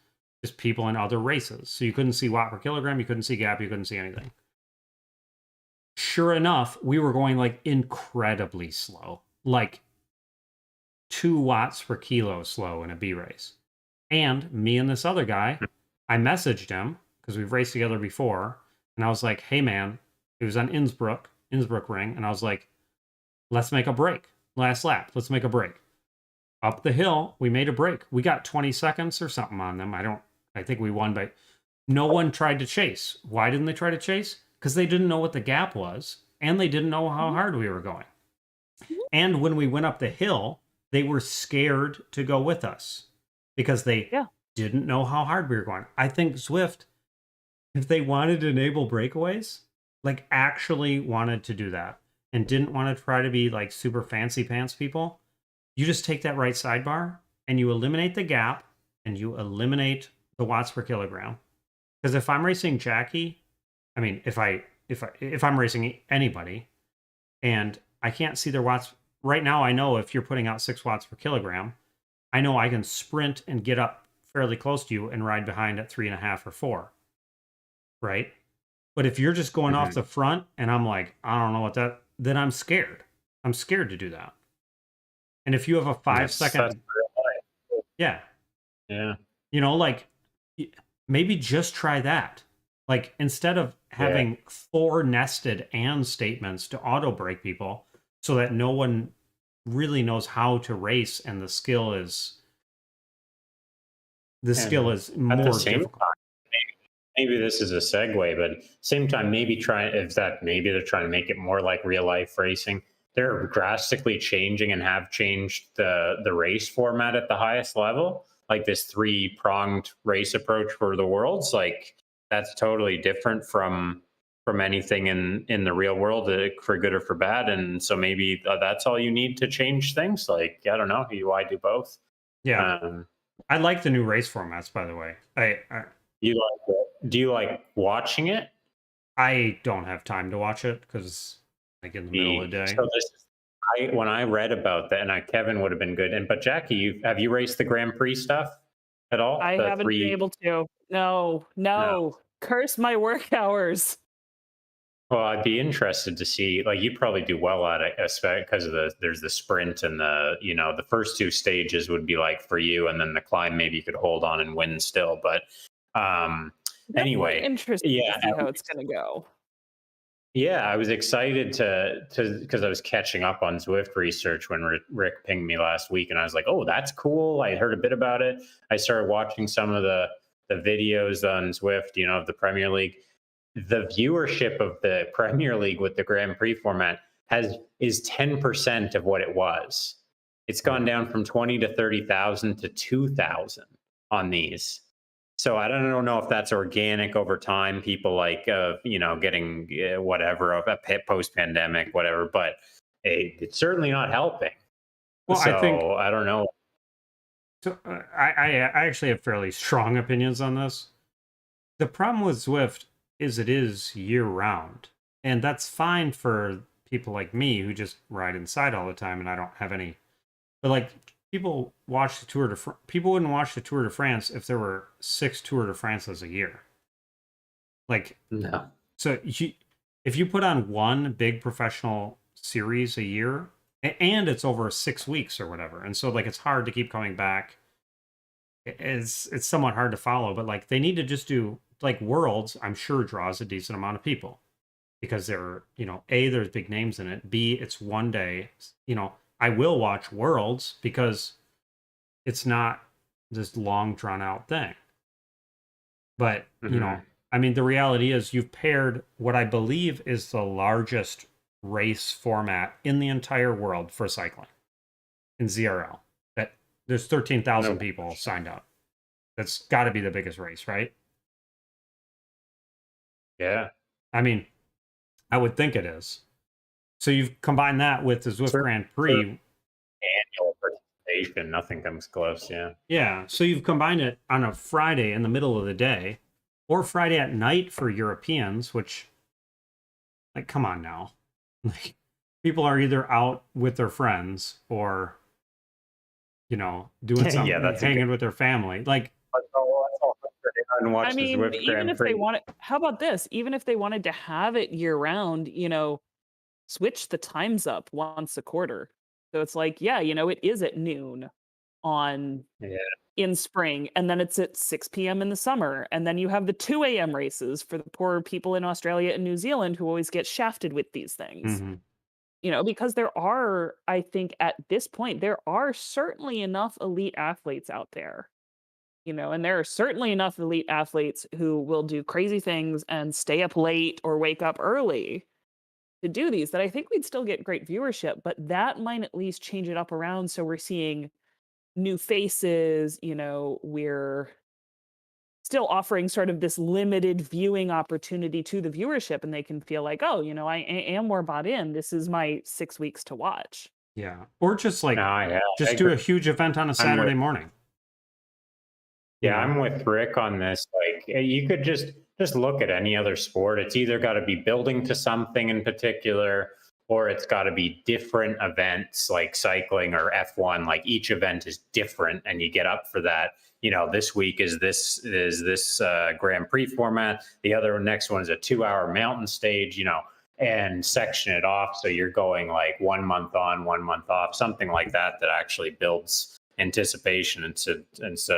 just people in other races. So you couldn't see watt per kilogram, you couldn't see gap, you couldn't see anything. Sure enough, we were going like incredibly slow, like 2 watts per kilo slow in a B race. And me and this other guy, I messaged him because we've raced together before. And I was like, hey man, it was on Innsbruck ring. And I was like, let's make a break. Last lap, let's make a break. Up the hill, we made a break. We got 20 seconds or something on them. I think we won, but no one tried to chase. Why didn't they try to chase? Because they didn't know what the gap was and they didn't know how Hmm. hard we were going. Hmm. And when we went up the hill, they were scared to go with us because they Yeah. didn't know how hard we were going. I think Zwift, if they wanted to enable breakaways, like actually wanted to do that and didn't want to try to be like super fancy pants people, you just take that right sidebar and you eliminate the gap and you eliminate the watts per kilogram. Because if I'm racing Jackie, I mean, if I'm racing anybody and I can't see their watts right now, I know if you're putting out 6 watts per kilogram, I know I can sprint and get up fairly close to you and ride behind at 3.5 or 4, right? But if you're just going off Mhm. the front and I'm like, I don't know what that, then I'm scared. I'm scared to do that. And if you have a 5 second, That's real life. yeah, Yeah. like maybe just try that. Like instead of Yeah. having 4 nested and statements to auto break people so that no one really knows how to race and the skill is And at the more same difficult. time, maybe this is a segue, but same time, maybe they're trying to make it more like real life racing. They're drastically changing and have changed the race format at the highest level, like this 3-pronged race approach for the worlds. Like that's totally different from anything in the real world, for good or for bad. And so maybe that's all you need to change things. Like I don't know, why do both? Yeah. Um, I like the new race formats, by the way. you like it? Do you like watching it? I don't have time to watch it because like in the middle of the day. So this is, when I read about that, and Kevin would have been good. But Jackie, have you raced the Grand Prix stuff at all? I The haven't been three? able to. No, No. no. Curse my work hours. Well, I'd be interested to see. Like, you'd probably do well at it, because of there's the sprint and the first 2 stages would be like for you, and then the climb maybe you could hold on and win still. But Definitely anyway, interested to yeah. see how it's gonna go. Yeah, I was excited to because I was catching up on Zwift research when Rick pinged me last week, and I was like, "Oh, that's cool." I heard a bit about it. I started watching some of the videos on Zwift, of the Premier League. The viewership of the Premier League with the Grand Prix format has is 10% of what it was. It's gone down from 20 to 30,000 to 2,000 on these. So I don't know if that's organic over time. People like, getting whatever of a post pandemic, whatever, but it's certainly not helping. Well, I think So I don't know. so. I actually have fairly strong opinions on this. The problem with Zwift is it is year round, and that's fine for people like me who just ride inside all the time, and I don't have any. But like people wouldn't watch the Tour de France if there were 6 Tour de France's a year. Like No. so, if you put on one big professional series a year, and it's over 6 weeks or whatever, and so like it's hard to keep coming back. It's somewhat hard to follow, but like they need to just do like Worlds. I'm sure draws a decent amount of people because A, there's big names in it. B, it's one day. I will watch Worlds because it's not this long drawn out thing. But I mean, the reality is you've paired what I believe is the largest race format in the entire world for cycling in ZRL. That there's 13,000 people signed up. That's got to be the biggest race, right? Yeah. I mean, I would think it is. So you've combined that with the Zwift Grand Prix. Annual participation, nothing comes close. Yeah. Yeah. So you've combined it on a Friday in the middle of the day or Friday at night for Europeans, which, like, come on now. Like, people are either out with their friends or, doing something, hanging with their family. Like, I mean, even if they want it, how about this? Even if they wanted to have it year round, switch the times up once a quarter. So it's like, yeah, it is at noon on in spring, and then it's at 6 p.m. in the summer, and then you have the 2 a.m. races for the poor people in Australia and New Zealand who always get shafted with these things. Because I think at this point, there are certainly enough elite athletes out there. And there are certainly enough elite athletes who will do crazy things and stay up late or wake up early to do these that I think we'd still get great viewership, but that might at least change it up around so we're seeing new faces, we're still offering sort of this limited viewing opportunity to the viewership and they can feel like, oh, I am more bought in. This is my 6 weeks to watch. Yeah. Or just like just do a huge event on a Saturday morning. Yeah, I'm with Rick on this. Like, you could just look at any other sport. It's either got to be building to something in particular, or it's got to be different events like cycling or F1. Like each event is different, and you get up for that. This week is this Grand Prix format. The other next one is a 2-hour mountain stage. And section it off so you're going like 1 month on, 1 month off, something like that. That actually builds anticipation instead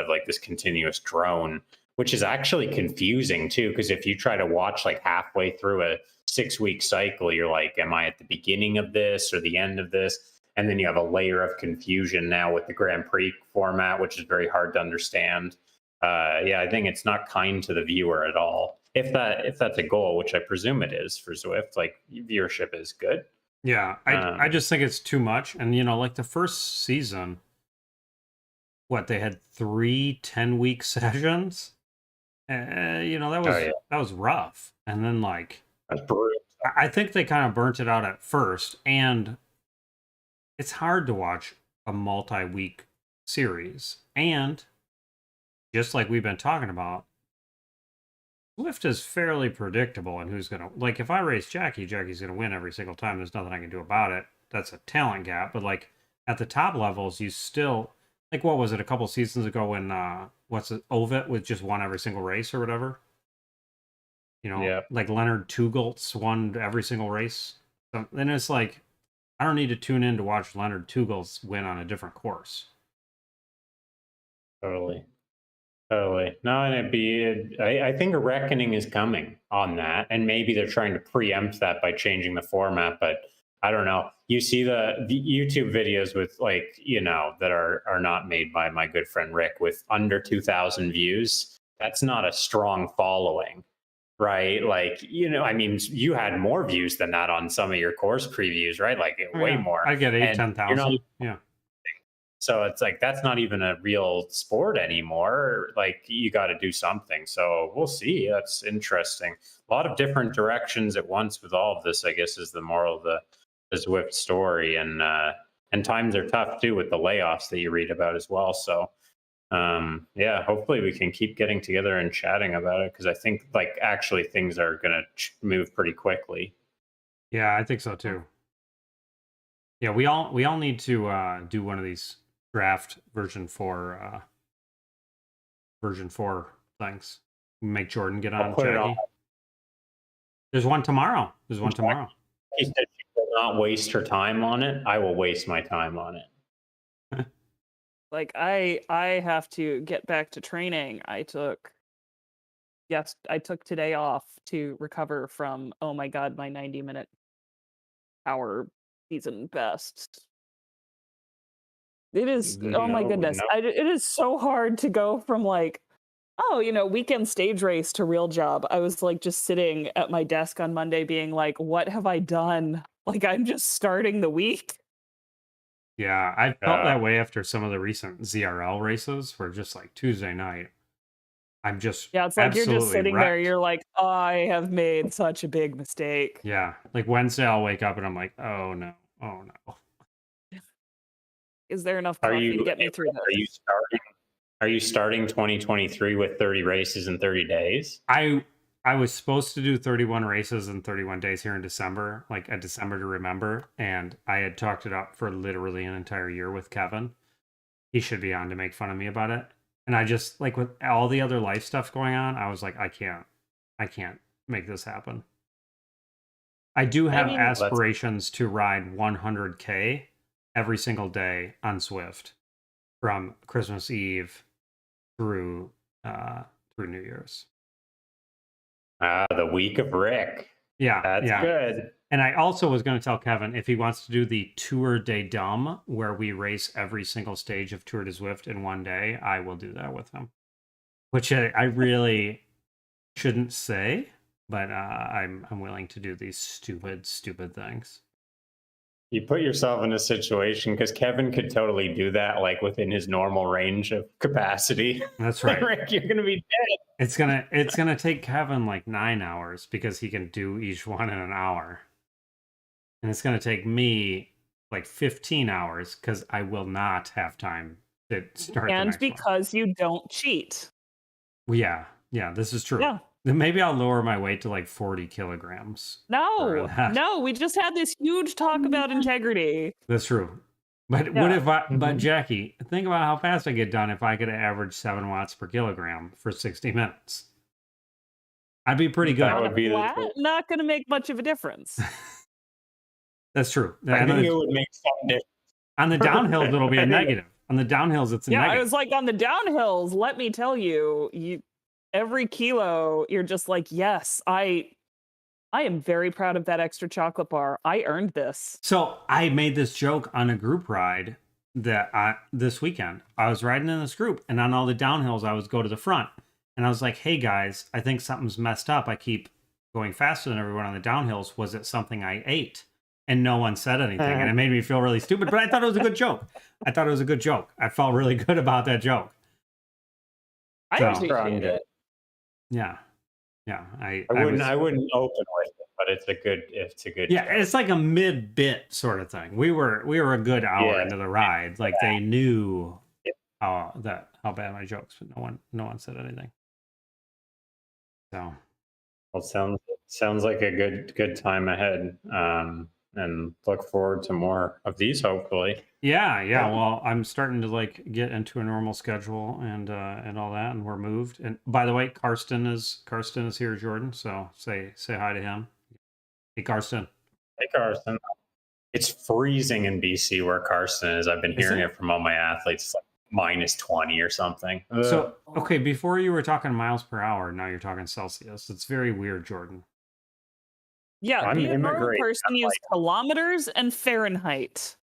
of like this continuous drone, which is actually confusing too, because if you try to watch like halfway through a 6-week cycle, you're like, am I at the beginning of this or the end of this? And then you have a layer of confusion now with the Grand Prix format, which is very hard to understand. I think it's not kind to the viewer at all. If that's a goal, which I presume it is for Zwift, like viewership is good. Yeah, I just think it's too much. And like the first season, they had 3 10-week sessions. That was rough. And then like that's brutal. I think they kind of burnt it out at first, and it's hard to watch a multi-week series. And just like we've been talking about, Zwift is fairly predictable in who's gonna, like, if I race Jackie's gonna win every single time. There's nothing I can do about it. That's a talent gap. But like at the top levels, you still, like, what was it, a couple seasons ago when Ovet with just won every single race or whatever? Like Leonard Tugoltz won every single race. So then it's like, I don't need to tune in to watch Leonard Tugoltz win on a different course. Totally. Totally. No, and I think a reckoning is coming on that. And maybe they're trying to preempt that by changing the format, but I don't know. You see the YouTube videos with that are not made by my good friend Rick with under 2,000 views. That's not a strong following, right? Like, I mean, you had more views than that on some of your course previews, right? Like Oh, way yeah. more. I get 8, And you're not 10,000. Yeah. so it's like that's not even a real sport anymore. Like you got to do something. So we'll see. That's interesting. A lot of different directions at once with all of this, I guess, is the moral of the Zwift story. And times are tough too with the layoffs that you read about as well. So yeah, hopefully we can keep getting together and chatting about it because I think like actually things are gonna move pretty quickly. Yeah, I think so too. Yeah, we all need to do one of these draft version 4 things. Make Jordan get I'll on, put it on. Jackie. There's one tomorrow. There's one tomorrow. He said she will not waste her time on it. I will waste my time on it. Like I have to get back to training. I took today off to recover from, oh my god, my 90-minute hour season best. It is, oh my No, goodness. no. It is so hard to go from like, oh, weekend stage race to real job. I was like just sitting at my desk on Monday being like, what have I done? Like I'm just starting the week. Yeah, I felt that way after some of the recent ZRL races where just like Tuesday night, I'm just Yeah, it's like you're just absolutely sitting there, wrecked. you're like, I have made such a big mistake. Yeah, like Wednesday I'll wake up and I'm like, oh no, oh no. Is there enough Are coffee to you get me through are you this? starting are you starting 2023 with 30 races in 30 days? I was supposed to do 31 races in 31 days here in December, like a December to remember, and I had talked it up for literally an entire year with Kevin. He should be on to make fun of me about it. And I just like with all the other life stuff going on, I was like, I can't make this happen. I do I have mean, That's aspirations to ride 100K every single day on Zwift from Christmas Eve through through New Year's. the week of Rick. Yeah, That's yeah. good. And I also was going to tell Kevin if he wants to do the Tour de Dom, where we race every single stage of Tour de Zwift in one day, I will do that with him. Which I really shouldn't say, but I'm willing to do these stupid things. You put yourself in a situation because Kevin could totally do that, like within his normal range of capacity. That's right. Rick, you're gonna be dead. It's gonna take Kevin like 9 hours because he can do each one in an hour. And it's gonna take me like 15 hours because I will not have time to start the and next one. because you don't cheat. Well, yeah, this is true. Yeah. Then maybe I'll lower my weight to like 40 kilograms. No, that. no, we just had this huge talk about integrity. That's true. But what Yeah. if but Jackie, think about how fast I get done if I could average 7 watts per kilogram for 60 minutes. I'd be pretty good. That On would a be flat, the not going to make much of a difference. That's true. I And think it would make some difference. on the downhills, it'll be a negative. On the downhills, it's a Yeah, I negative. was like, on the downhills, let me tell you, every kilo, you're just like, yes, I am very proud of that extra chocolate bar. I earned this. So I made this joke on a group ride that this weekend. I was riding in this group, and on all the downhills, I would go to the front. And I was like, hey guys, I think something's messed up. I keep going faster than everyone on the downhills. Was it something I ate? And no one said anything. And it made me feel really stupid, but I thought it was a good joke. I felt really good about that joke. I So- appreciate it. Yeah. Yeah. I wouldn't open with it, but it's a good Yeah, joke. it's like a mid-bit sort of thing. We were a good hour Yeah. into the ride. Like they knew Yeah. how bad my jokes, but no one said anything. So Well, sounds like a good time ahead. And look forward to more of these, hopefully. yeah. Well, I'm starting to like get into a normal schedule and all that, and we're moved. And by the way, Karsten is here, Jordan. So say hi to him. Hey, Karsten. Hey, Carson. It's freezing in BC where Carson is. I've been hearing it? it from all my athletes. It's like minus 20 or something. So, okay, before you were talking miles per hour, now you're talking Celsius. It's very weird, Jordan. Yeah, I'm being a normal immigrating. person use kilometers and Fahrenheit.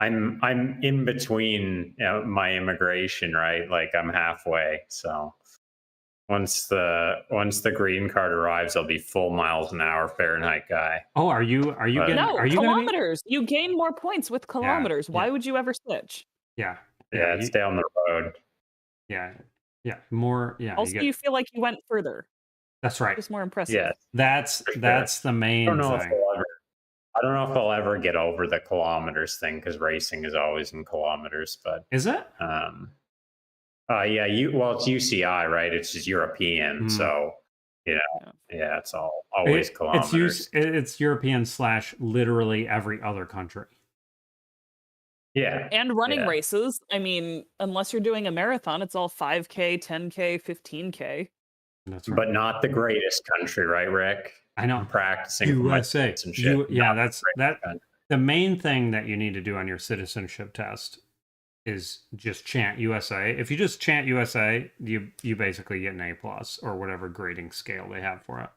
I'm in between my immigration, right? Like I'm halfway. So once the green card arrives, I'll be full miles an hour Fahrenheit guy. Oh, are you But- getting? No, Are you gonna be? kilometers. You gain more points with kilometers. Why yeah. would you ever switch? Yeah, Yeah, it's down the road. yeah, more. Yeah, Also, you feel like you went further. That's right. Just more impressive. Yeah, That's for sure. that's the main I don't know thing. I don't know if I'll ever get over the kilometers thing because racing is always in kilometers. But Is it? yeah, it's UCI, right? It's just European, so yeah, it's always kilometers. It's European / literally every other country. Yeah, And running yeah. races. I mean, unless you're doing a marathon, it's all 5K, 10K, 15K. That's right. But not the greatest country, right, Rick? I know. I'm practicing for my USA. citizenship. That's the main thing that you need to do on your citizenship test is just chant USA. If you just chant USA, you basically get an A+ or whatever grading scale they have for it.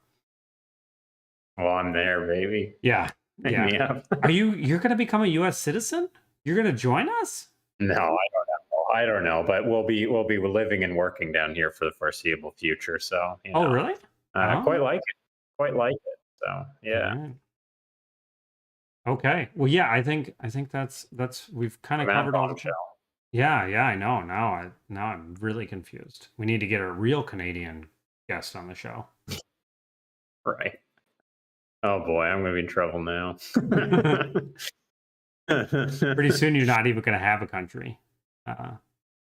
Well, I'm there, baby. Yeah. Hit me up. You're going to become a US citizen? You're going to join us? No, I don't know, but we'll be living and working down here for the foreseeable future. So, Oh, really? Quite like it. So, yeah. Right. Okay. Well, yeah, I think that's we've kind of covered all the bombshell. Yeah, I know. Now I'm really confused. We need to get a real Canadian guest on the show. Right. Oh boy, I'm going to be in trouble now. Pretty soon you're not even going to have a country.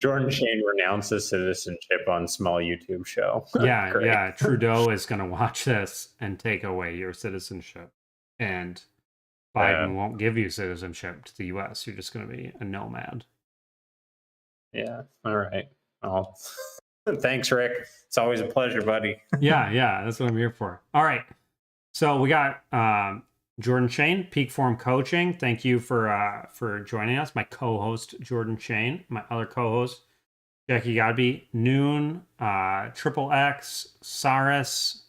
Jordan Shane renounces citizenship on small YouTube show. Yeah, Great. yeah. Trudeau is going to watch this and take away your citizenship. And Biden won't give you citizenship to the US. You're just going to be a nomad. Yeah. All right. Well, thanks, Rick. It's always a pleasure, buddy. Yeah. That's what I'm here for. All right. So we got Jordan Shane, Peak Form Coaching. Thank you for joining us. My co-host Jordan Shane, my other co-host Jackie Godby, Noon, Triple X, Saris,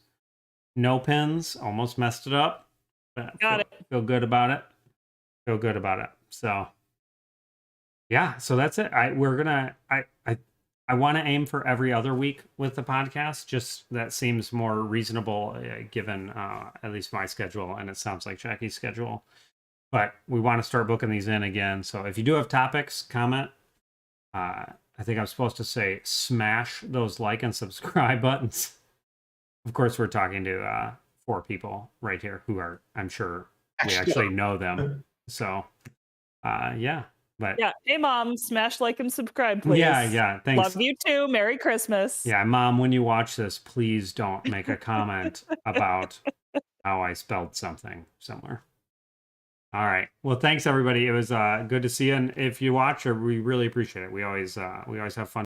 No Pins. Almost messed it up, but feel good about it. So yeah, so that's it. I want to aim for every other week with the podcast. Just that seems more reasonable given at least my schedule, and it sounds like Jackie's schedule. But we want to start booking these in again. So if you do have topics, comment. I think I'm supposed to say smash those like and subscribe buttons. Of course, we're talking to 4 people right here who are, I'm sure, we actually know them. So yeah. But yeah, hey mom, smash like and subscribe, please. Yeah, thanks. Love you too. Merry Christmas. Yeah, Mom, when you watch this, please don't make a comment about how I spelled something somewhere. All right. Well, thanks everybody. It was good to see you, and if you watch, we really appreciate it. We always have fun.